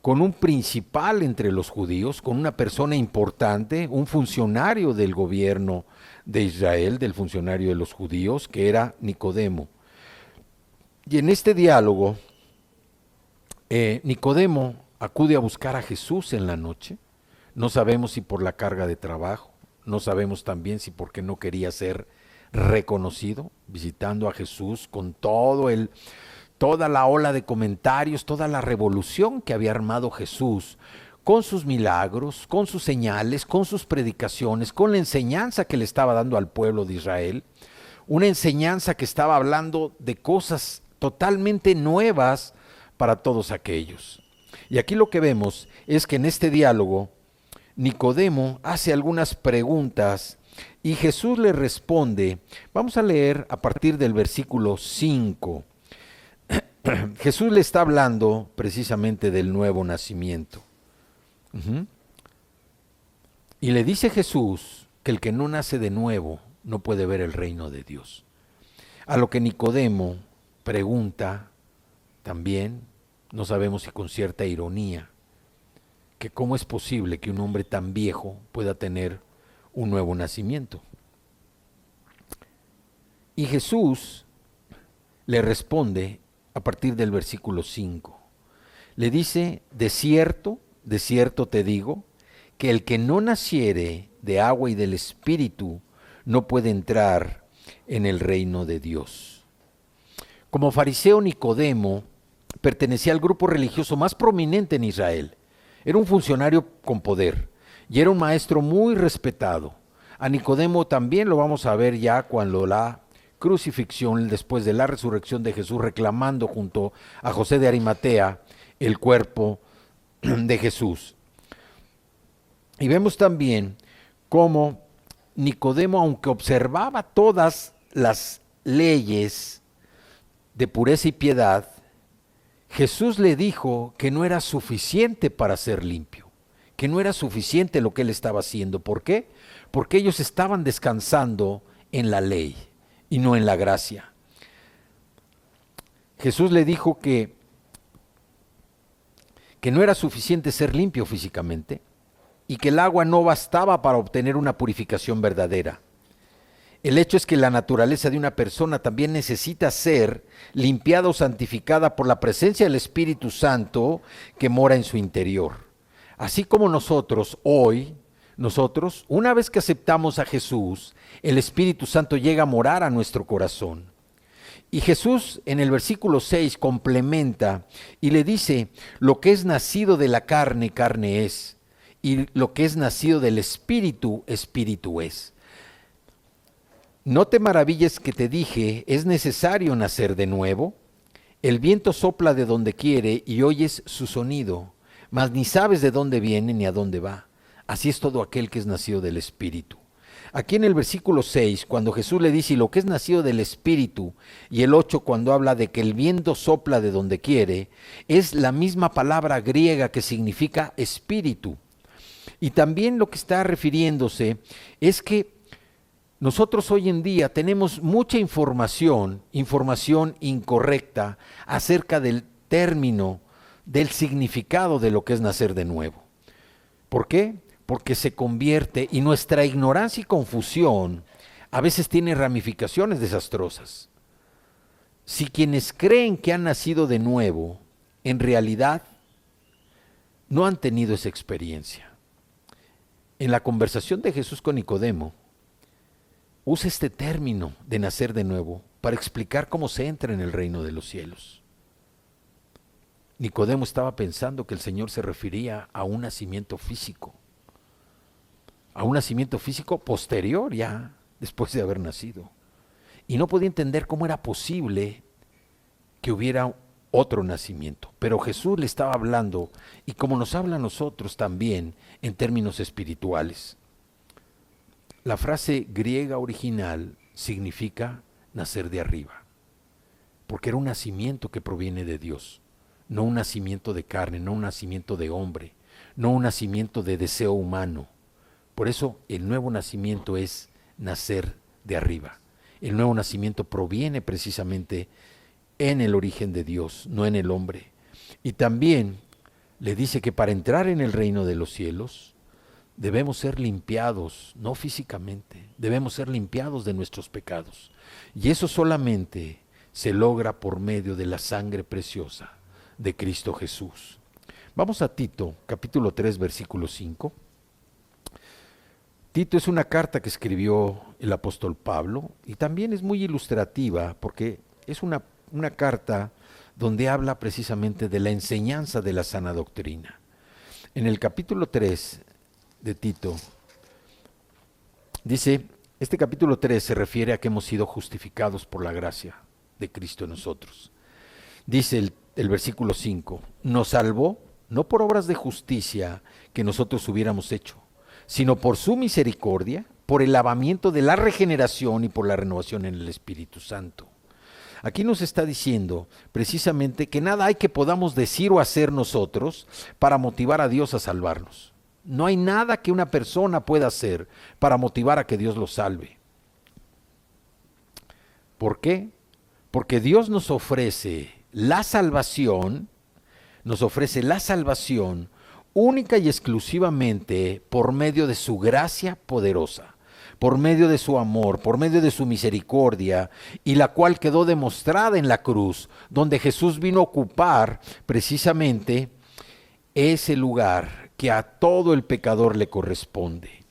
con un principal entre los judíos, con una persona importante, un funcionario del gobierno de Israel, del funcionario de los judíos, que era Nicodemo. Y en este diálogo, Nicodemo acude a buscar a Jesús en la noche. No sabemos si por la carga de trabajo, no sabemos también si porque no quería ser reconocido, visitando a Jesús con toda la ola de comentarios, toda la revolución que había armado Jesús, con sus milagros, con sus señales, con sus predicaciones, con la enseñanza que le estaba dando al pueblo de Israel, una enseñanza que estaba hablando de cosas totalmente nuevas para todos aquellos. Y aquí lo que vemos es que en este diálogo, Nicodemo hace algunas preguntas y Jesús le responde. Vamos a leer a partir del versículo 5. Jesús le está hablando precisamente del nuevo nacimiento. Y le dice Jesús que el que no nace de nuevo no puede ver el reino de Dios. A lo que Nicodemo pregunta también, no sabemos si con cierta ironía, que cómo es posible que un hombre tan viejo pueda tener un nuevo nacimiento. Y Jesús le responde a partir del versículo 5. Le dice, de cierto te digo, que el que no naciere de agua y del Espíritu no puede entrar en el reino de Dios. Como fariseo, Nicodemo pertenecía al grupo religioso más prominente en Israel. Era un funcionario con poder y era un maestro muy respetado. A Nicodemo también lo vamos a ver ya cuando la crucifixión, después de la resurrección de Jesús, reclamando junto a José de Arimatea el cuerpo de Jesús. Y vemos también cómo Nicodemo, aunque observaba todas las leyes de pureza y piedad, Jesús le dijo que no era suficiente para ser limpio, que no era suficiente lo que él estaba haciendo. ¿Por qué? Porque ellos estaban descansando en la ley y no en la gracia. Jesús le dijo que no era suficiente ser limpio físicamente y que el agua no bastaba para obtener una purificación verdadera. El hecho es que la naturaleza de una persona también necesita ser limpiada o santificada por la presencia del Espíritu Santo que mora en su interior. Así como nosotros, una vez que aceptamos a Jesús, el Espíritu Santo llega a morar a nuestro corazón. Y Jesús en el versículo 6 complementa y le dice, lo que es nacido de la carne, carne es, y lo que es nacido del Espíritu, Espíritu es. No te maravilles que te dije, es necesario nacer de nuevo. El viento sopla de donde quiere y oyes su sonido, mas ni sabes de dónde viene ni a dónde va. Así es todo aquel que es nacido del Espíritu. Aquí en el versículo 6, cuando Jesús le dice, lo que es nacido del Espíritu, y el 8 cuando habla de que el viento sopla de donde quiere, es la misma palabra griega que significa espíritu. Y también lo que está refiriéndose es que nosotros hoy en día tenemos mucha información incorrecta acerca del término, del significado de lo que es nacer de nuevo. ¿Por qué? Porque se convierte, y nuestra ignorancia y confusión a veces tiene ramificaciones desastrosas. Si quienes creen que han nacido de nuevo, en realidad no han tenido esa experiencia. En la conversación de Jesús con Nicodemo, usa este término de nacer de nuevo para explicar cómo se entra en el reino de los cielos. Nicodemo estaba pensando que el Señor se refería a un nacimiento físico, a un nacimiento físico posterior ya, después de haber nacido. Y no podía entender cómo era posible que hubiera otro nacimiento. Pero Jesús le estaba hablando, y como nos habla a nosotros también, en términos espirituales. La frase griega original significa nacer de arriba, porque era un nacimiento que proviene de Dios, no un nacimiento de carne, no un nacimiento de hombre, no un nacimiento de deseo humano. Por eso el nuevo nacimiento es nacer de arriba. El nuevo nacimiento proviene precisamente en el origen de Dios, no en el hombre. Y también le dice que para entrar en el reino de los cielos debemos ser limpiados, no físicamente, debemos ser limpiados de nuestros pecados. Y eso solamente se logra por medio de la sangre preciosa de Cristo Jesús. Vamos a Tito, capítulo 3, versículo 5. Tito es una carta que escribió el apóstol Pablo y también es muy ilustrativa porque es una carta donde habla precisamente de la enseñanza de la sana doctrina. En el capítulo 3 de Tito, dice, este capítulo 3 se refiere a que hemos sido justificados por la gracia de Cristo en nosotros. Dice el versículo 5, nos salvó no por obras de justicia que nosotros hubiéramos hecho, sino por su misericordia, por el lavamiento de la regeneración y por la renovación en el Espíritu Santo. Aquí nos está diciendo precisamente que nada hay que podamos decir o hacer nosotros para motivar a Dios a salvarnos. No hay nada que una persona pueda hacer para motivar a que Dios lo salve. ¿Por qué? Porque Dios nos ofrece la salvación única y exclusivamente por medio de su gracia poderosa, por medio de su amor, por medio de su misericordia, y la cual quedó demostrada en la cruz, donde Jesús vino a ocupar precisamente ese lugar que a todo el pecador le corresponde.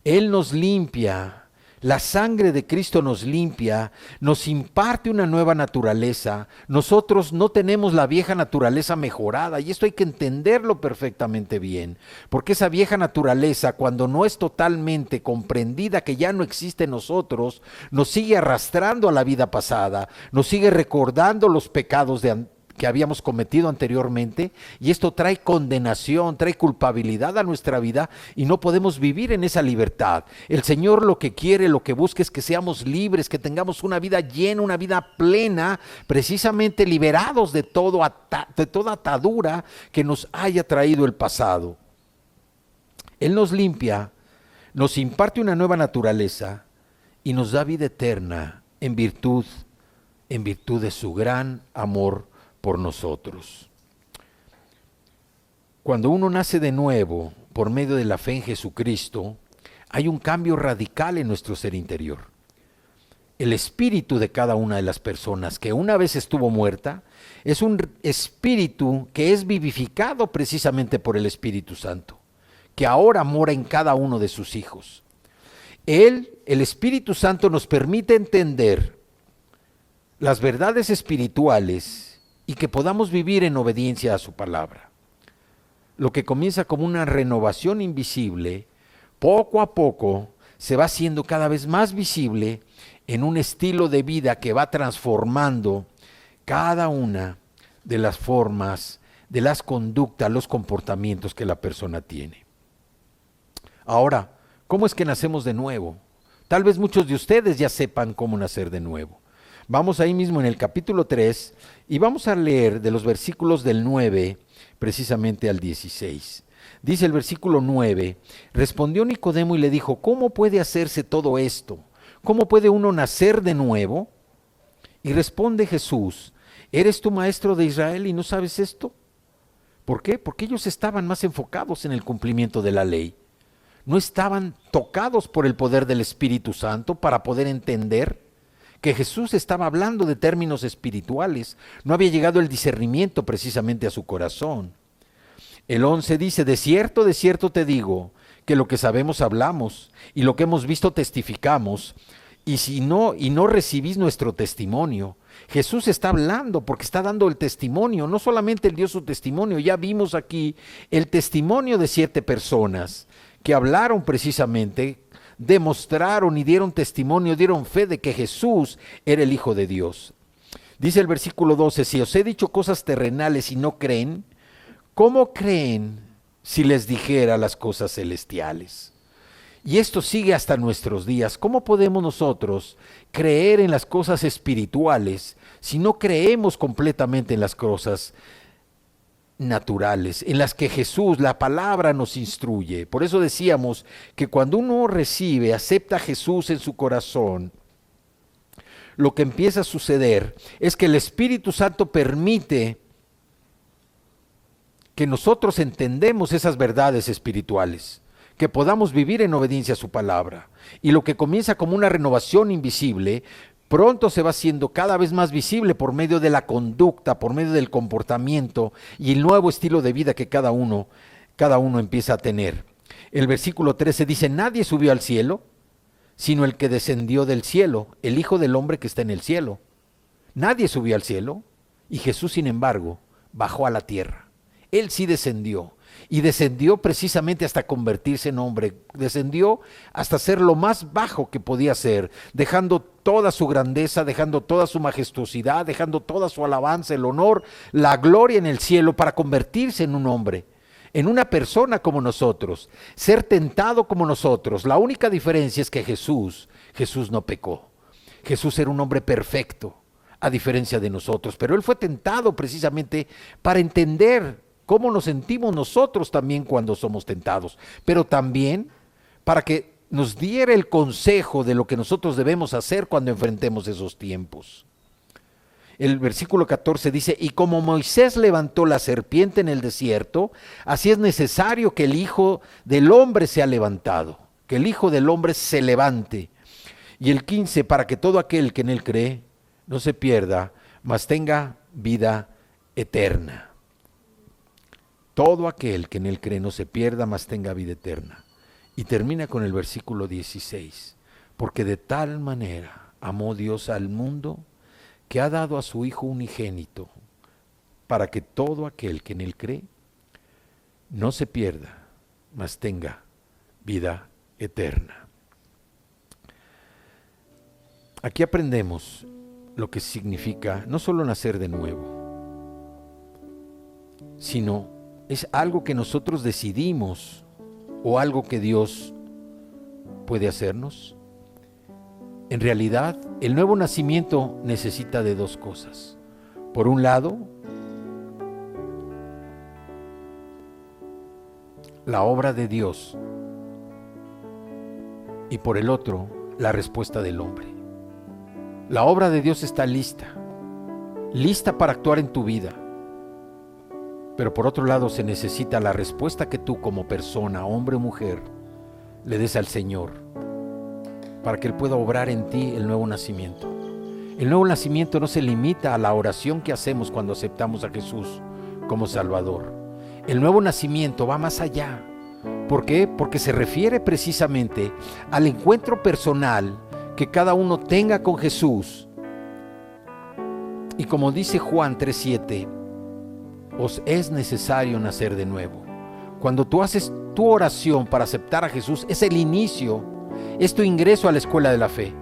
Él nos limpia. La sangre de Cristo nos limpia, nos imparte una nueva naturaleza. Nosotros no tenemos la vieja naturaleza mejorada y esto hay que entenderlo perfectamente bien, porque esa vieja naturaleza, cuando no es totalmente comprendida que ya no existe en nosotros, nos sigue arrastrando a la vida pasada, nos sigue recordando los pecados que habíamos cometido anteriormente, y esto trae condenación, trae culpabilidad a nuestra vida y no podemos vivir en esa libertad. El Señor lo que quiere, lo que busca es que seamos libres, que tengamos una vida llena, una vida plena, precisamente liberados de toda atadura que nos haya traído el pasado. Él nos limpia, nos imparte una nueva naturaleza y nos da vida eterna en virtud de su gran amor por nosotros. Cuando uno nace de nuevo por medio de la fe en Jesucristo, hay un cambio radical en nuestro ser interior. El espíritu de cada una de las personas que una vez estuvo muerta es un espíritu que es vivificado precisamente por el Espíritu Santo, que ahora mora en cada uno de sus hijos. El Espíritu Santo nos permite entender las verdades espirituales y que podamos vivir en obediencia a su palabra. Lo que comienza como una renovación invisible, poco a poco se va haciendo cada vez más visible en un estilo de vida que va transformando cada una de las formas, de las conductas, los comportamientos que la persona tiene. Ahora, ¿cómo es que nacemos de nuevo? Tal vez muchos de ustedes ya sepan cómo nacer de nuevo. Vamos ahí mismo en el capítulo 3 y vamos a leer de los versículos del 9 precisamente al 16. Dice el versículo 9, respondió Nicodemo y le dijo, ¿cómo puede hacerse todo esto? ¿Cómo puede uno nacer de nuevo? Y responde Jesús, ¿eres tú maestro de Israel y no sabes esto? ¿Por qué? Porque ellos estaban más enfocados en el cumplimiento de la ley. No estaban tocados por el poder del Espíritu Santo para poder entender que Jesús estaba hablando de términos espirituales. No había llegado el discernimiento precisamente a su corazón. El 11 dice, de cierto te digo, que lo que sabemos hablamos, y lo que hemos visto testificamos, y no recibís nuestro testimonio. Jesús está hablando porque está dando el testimonio, no solamente él dio su testimonio, ya vimos aquí el testimonio de 7 personas que hablaron precisamente, demostraron y dieron testimonio, dieron fe de que Jesús era el Hijo de Dios. Dice el versículo 12, si os he dicho cosas terrenales y no creen, ¿cómo creen si les dijera las cosas celestiales? Y esto sigue hasta nuestros días. ¿Cómo podemos nosotros creer en las cosas espirituales si no creemos completamente en las cosas naturales, en las que Jesús, la palabra, nos instruye? Por eso decíamos que cuando uno recibe, acepta a Jesús en su corazón, lo que empieza a suceder es que el Espíritu Santo permite que nosotros entendemos esas verdades espirituales, que podamos vivir en obediencia a su palabra. Y lo que comienza como una renovación invisible, pronto se va haciendo cada vez más visible por medio de la conducta, por medio del comportamiento y el nuevo estilo de vida que cada uno empieza a tener. El versículo 13 dice, nadie subió al cielo, sino el que descendió del cielo, el Hijo del Hombre que está en el cielo. Nadie subió al cielo, y Jesús, sin embargo, bajó a la tierra. Él sí descendió, y descendió precisamente hasta convertirse en hombre, descendió hasta ser lo más bajo que podía ser, dejando toda su grandeza, dejando toda su majestuosidad, dejando toda su alabanza, el honor, la gloria en el cielo para convertirse en un hombre, en una persona como nosotros, ser tentado como nosotros. La única diferencia es que Jesús no pecó. Jesús era un hombre perfecto, a diferencia de nosotros, pero Él fue tentado precisamente para entender cómo nos sentimos nosotros también cuando somos tentados, pero también para que nos diera el consejo de lo que nosotros debemos hacer cuando enfrentemos esos tiempos. El versículo 14 dice, y como Moisés levantó la serpiente en el desierto, así es necesario que el Hijo del Hombre sea levantado, que el Hijo del Hombre se levante. Y el 15, para que todo aquel que en Él cree no se pierda, mas tenga vida eterna. Todo aquel que en Él cree no se pierda, mas tenga vida eterna. Y termina con el versículo 16, porque de tal manera amó Dios al mundo, que ha dado a su Hijo unigénito, para que todo aquel que en Él cree no se pierda, mas tenga vida eterna. Aquí aprendemos lo que significa no solo nacer de nuevo, sino es algo que nosotros decidimos o algo que Dios puede hacernos. En realidad, el nuevo nacimiento necesita de dos cosas. Por un lado, la obra de Dios, y por el otro, la respuesta del hombre. La obra de Dios está lista para actuar en tu vida. Pero por otro lado se necesita la respuesta que tú como persona, hombre o mujer, le des al Señor, para que Él pueda obrar en ti el nuevo nacimiento. El nuevo nacimiento no se limita a la oración que hacemos cuando aceptamos a Jesús como Salvador. El nuevo nacimiento va más allá. ¿Por qué? Porque se refiere precisamente al encuentro personal que cada uno tenga con Jesús. Y como dice Juan 3:7, os es necesario nacer de nuevo. Cuando tú haces tu oración para aceptar a Jesús, es el inicio, es tu ingreso a la escuela de la fe.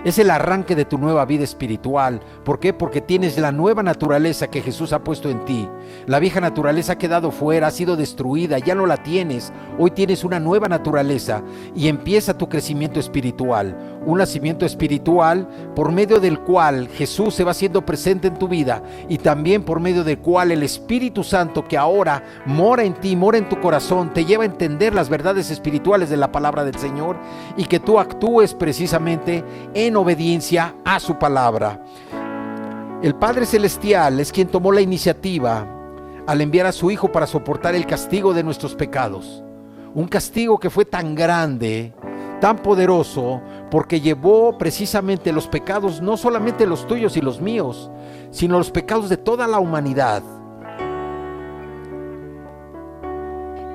Es el arranque de tu nueva vida espiritual. ¿Por qué? Porque tienes la nueva naturaleza que Jesús ha puesto en ti. La vieja naturaleza ha quedado fuera, ha sido destruida, ya no la tienes. Hoy tienes una nueva naturaleza y empieza tu crecimiento espiritual. Un nacimiento espiritual por medio del cual Jesús se va haciendo presente en tu vida y también por medio del cual el Espíritu Santo que ahora mora en ti, mora en tu corazón, te lleva a entender las verdades espirituales de la palabra del Señor y que tú actúes precisamente en obediencia a su palabra. El Padre Celestial es quien tomó la iniciativa al enviar a su Hijo para soportar el castigo de nuestros pecados. Un castigo que fue tan grande, tan poderoso, porque llevó precisamente los pecados, no solamente los tuyos y los míos, sino los pecados de toda la humanidad.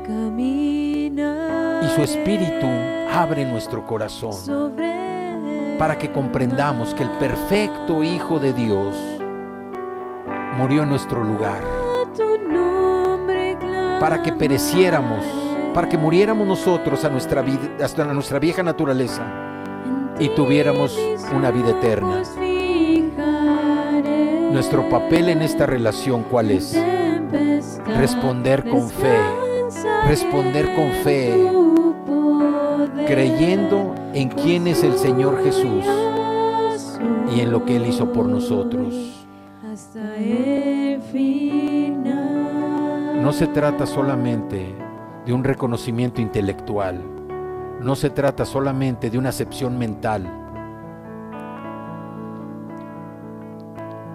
Camina Y su Espíritu abre nuestro corazón para que comprendamos que el perfecto Hijo de Dios murió en nuestro lugar, para que pereciéramos para que muriéramos nosotros a nuestra vida, hasta a nuestra vieja naturaleza, y tuviéramos una vida eterna. Nuestro papel en esta relación, ¿cuál es? Responder con fe, creyendo en quién es el Señor Jesús y en lo que Él hizo por nosotros. Hasta el final. No se trata solamente de un reconocimiento intelectual, no se trata solamente de una acepción mental,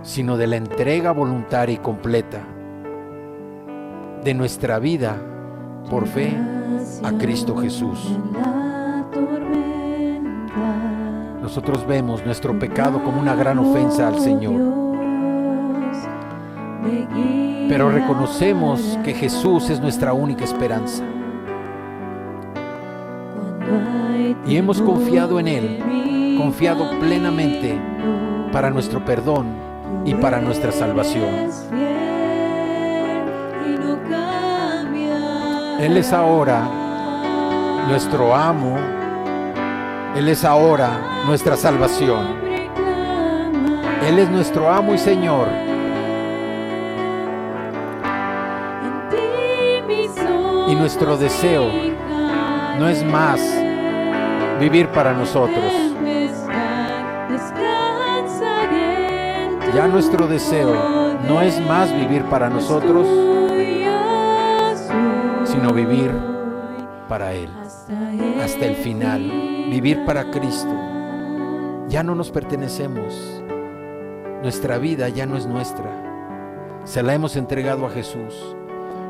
sino de la entrega voluntaria y completa de nuestra vida por fe a Cristo Jesús. Nosotros vemos nuestro pecado como una gran ofensa al Señor, pero reconocemos que Jesús es nuestra única esperanza y hemos confiado en Él, confiado plenamente para nuestro perdón y para nuestra salvación. Él es ahora nuestro amo, Él es ahora nuestra salvación. Él es nuestro amo y Señor. Y nuestro deseo no es más vivir para nosotros. Ya nuestro deseo no es más vivir para nosotros, sino vivir para Él hasta el final, vivir para Cristo. Ya no nos pertenecemos, nuestra vida ya no es nuestra, se la hemos entregado a Jesús.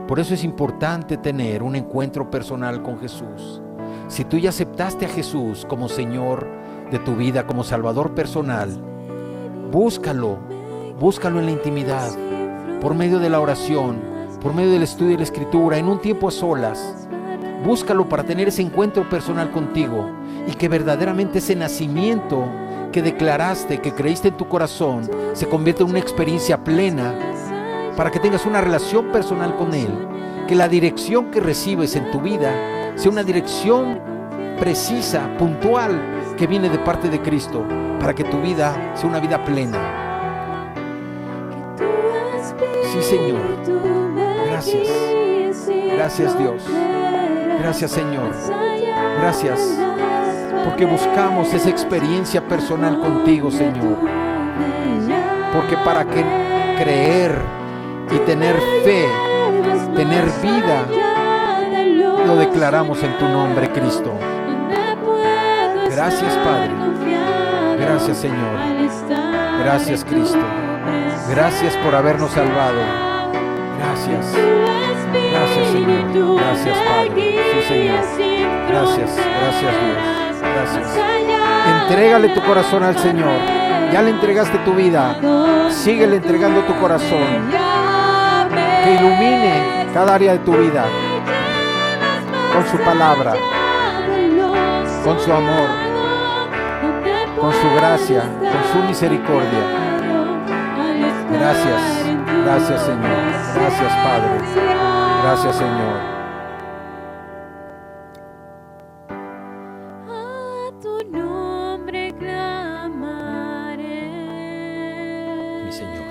Por eso es importante tener un encuentro personal con Jesús. Si tú ya aceptaste a Jesús como Señor de tu vida, como Salvador personal, búscalo en la intimidad, por medio de la oración, por medio del estudio de la Escritura, en un tiempo a solas. Búscalo para tener ese encuentro personal contigo y que verdaderamente ese nacimiento que declaraste, que creíste en tu corazón, se convierta en una experiencia plena, para que tengas una relación personal con Él, que la dirección que recibes en tu vida sea una dirección precisa, puntual, que viene de parte de Cristo, para que tu vida sea una vida plena. Sí, Señor. Gracias. Gracias, Dios. Gracias, Señor. Gracias, porque buscamos esa experiencia personal contigo, Señor. Porque para que creer y tener fe, tener vida, lo declaramos en tu nombre, Cristo. Gracias, Padre. Gracias, Señor. Gracias, Cristo. Gracias por habernos salvado. Gracias. Gracias, Señor. Gracias, Padre. Sí, Señor. Gracias. Gracias, Dios. Gracias. Entrégale tu corazón al Señor. Ya le entregaste tu vida. Síguele entregando tu corazón. Que ilumine cada área de tu vida con su palabra, con su amor, con su gracia, con su misericordia. Gracias, gracias, Señor. Gracias, Padre. Gracias, Señor. A tu nombre clamaré. Mi Señor.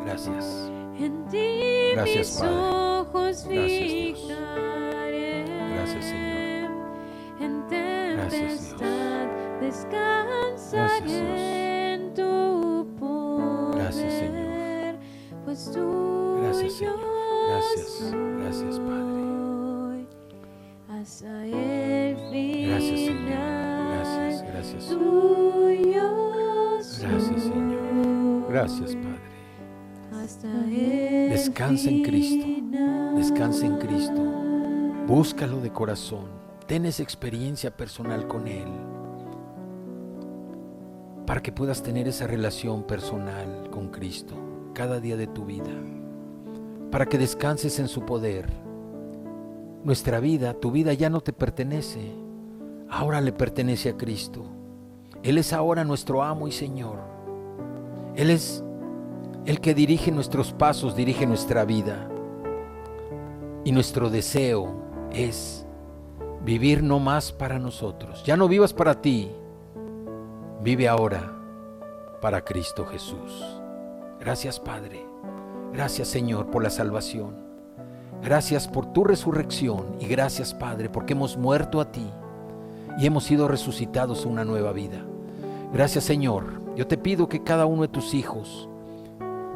Gracias. En ti Gracias, mis Padre. ojos Gracias, Dios. fijaré. Gracias, Señor. En Gracias, Dios. tempestad descansaré Gracias, Dios. en tu poder. Gracias, Señor. Pues tú Gracias, Señor. Gracias. Gracias, Padre. Hasta el final. Gracias, Señor. Gracias, gracias. Tuyo Gracias, Señor. Gracias, Padre. hasta el Descansa en Cristo. final. Descansa en Cristo. Búscalo de corazón. Ten esa experiencia personal con Él, para que puedas tener esa relación personal con Cristo cada día de tu vida, para que descanses en su poder. Nuestra vida, tu vida ya no te pertenece, ahora le pertenece a Cristo. Él es ahora nuestro amo y Señor. Él es el que dirige nuestros pasos, dirige nuestra vida. Y nuestro deseo es vivir no más para nosotros. Ya no vivas para ti, vive ahora para Cristo Jesús. Gracias, Padre. Gracias, Señor, por la salvación. Gracias por tu resurrección y gracias, Padre, porque hemos muerto a ti y hemos sido resucitados a una nueva vida. Gracias, Señor. Yo te pido que cada uno de tus hijos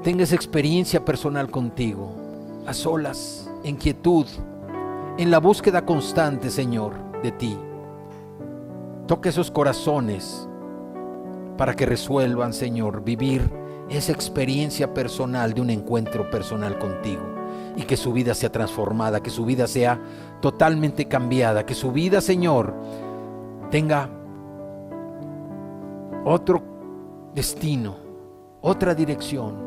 tenga esa experiencia personal contigo, a solas, en quietud, en la búsqueda constante, Señor, de ti. Toca esos corazones para que resuelvan, Señor, vivir esa experiencia personal de un encuentro personal contigo y que su vida sea transformada, que su vida sea totalmente cambiada, que su vida, Señor, tenga otro destino, otra dirección,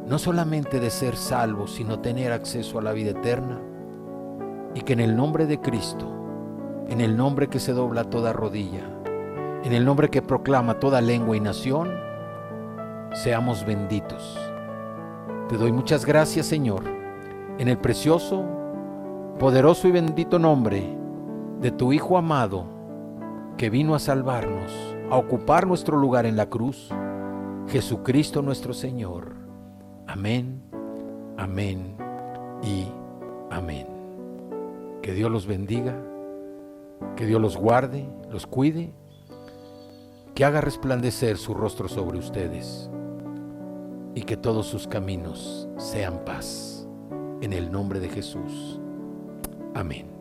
no solamente de ser salvos, sino tener acceso a la vida eterna, y que en el nombre de Cristo, en el nombre que se dobla toda rodilla, en el nombre que proclama toda lengua y nación, seamos benditos. Te doy muchas gracias, Señor, en el precioso, poderoso y bendito nombre de tu Hijo amado, que vino a salvarnos, a ocupar nuestro lugar en la cruz, Jesucristo nuestro Señor. Amén, amén y amén. Que Dios los bendiga, que Dios los guarde, los cuide, que haga resplandecer su rostro sobre ustedes y que todos sus caminos sean paz. En el nombre de Jesús. Amén.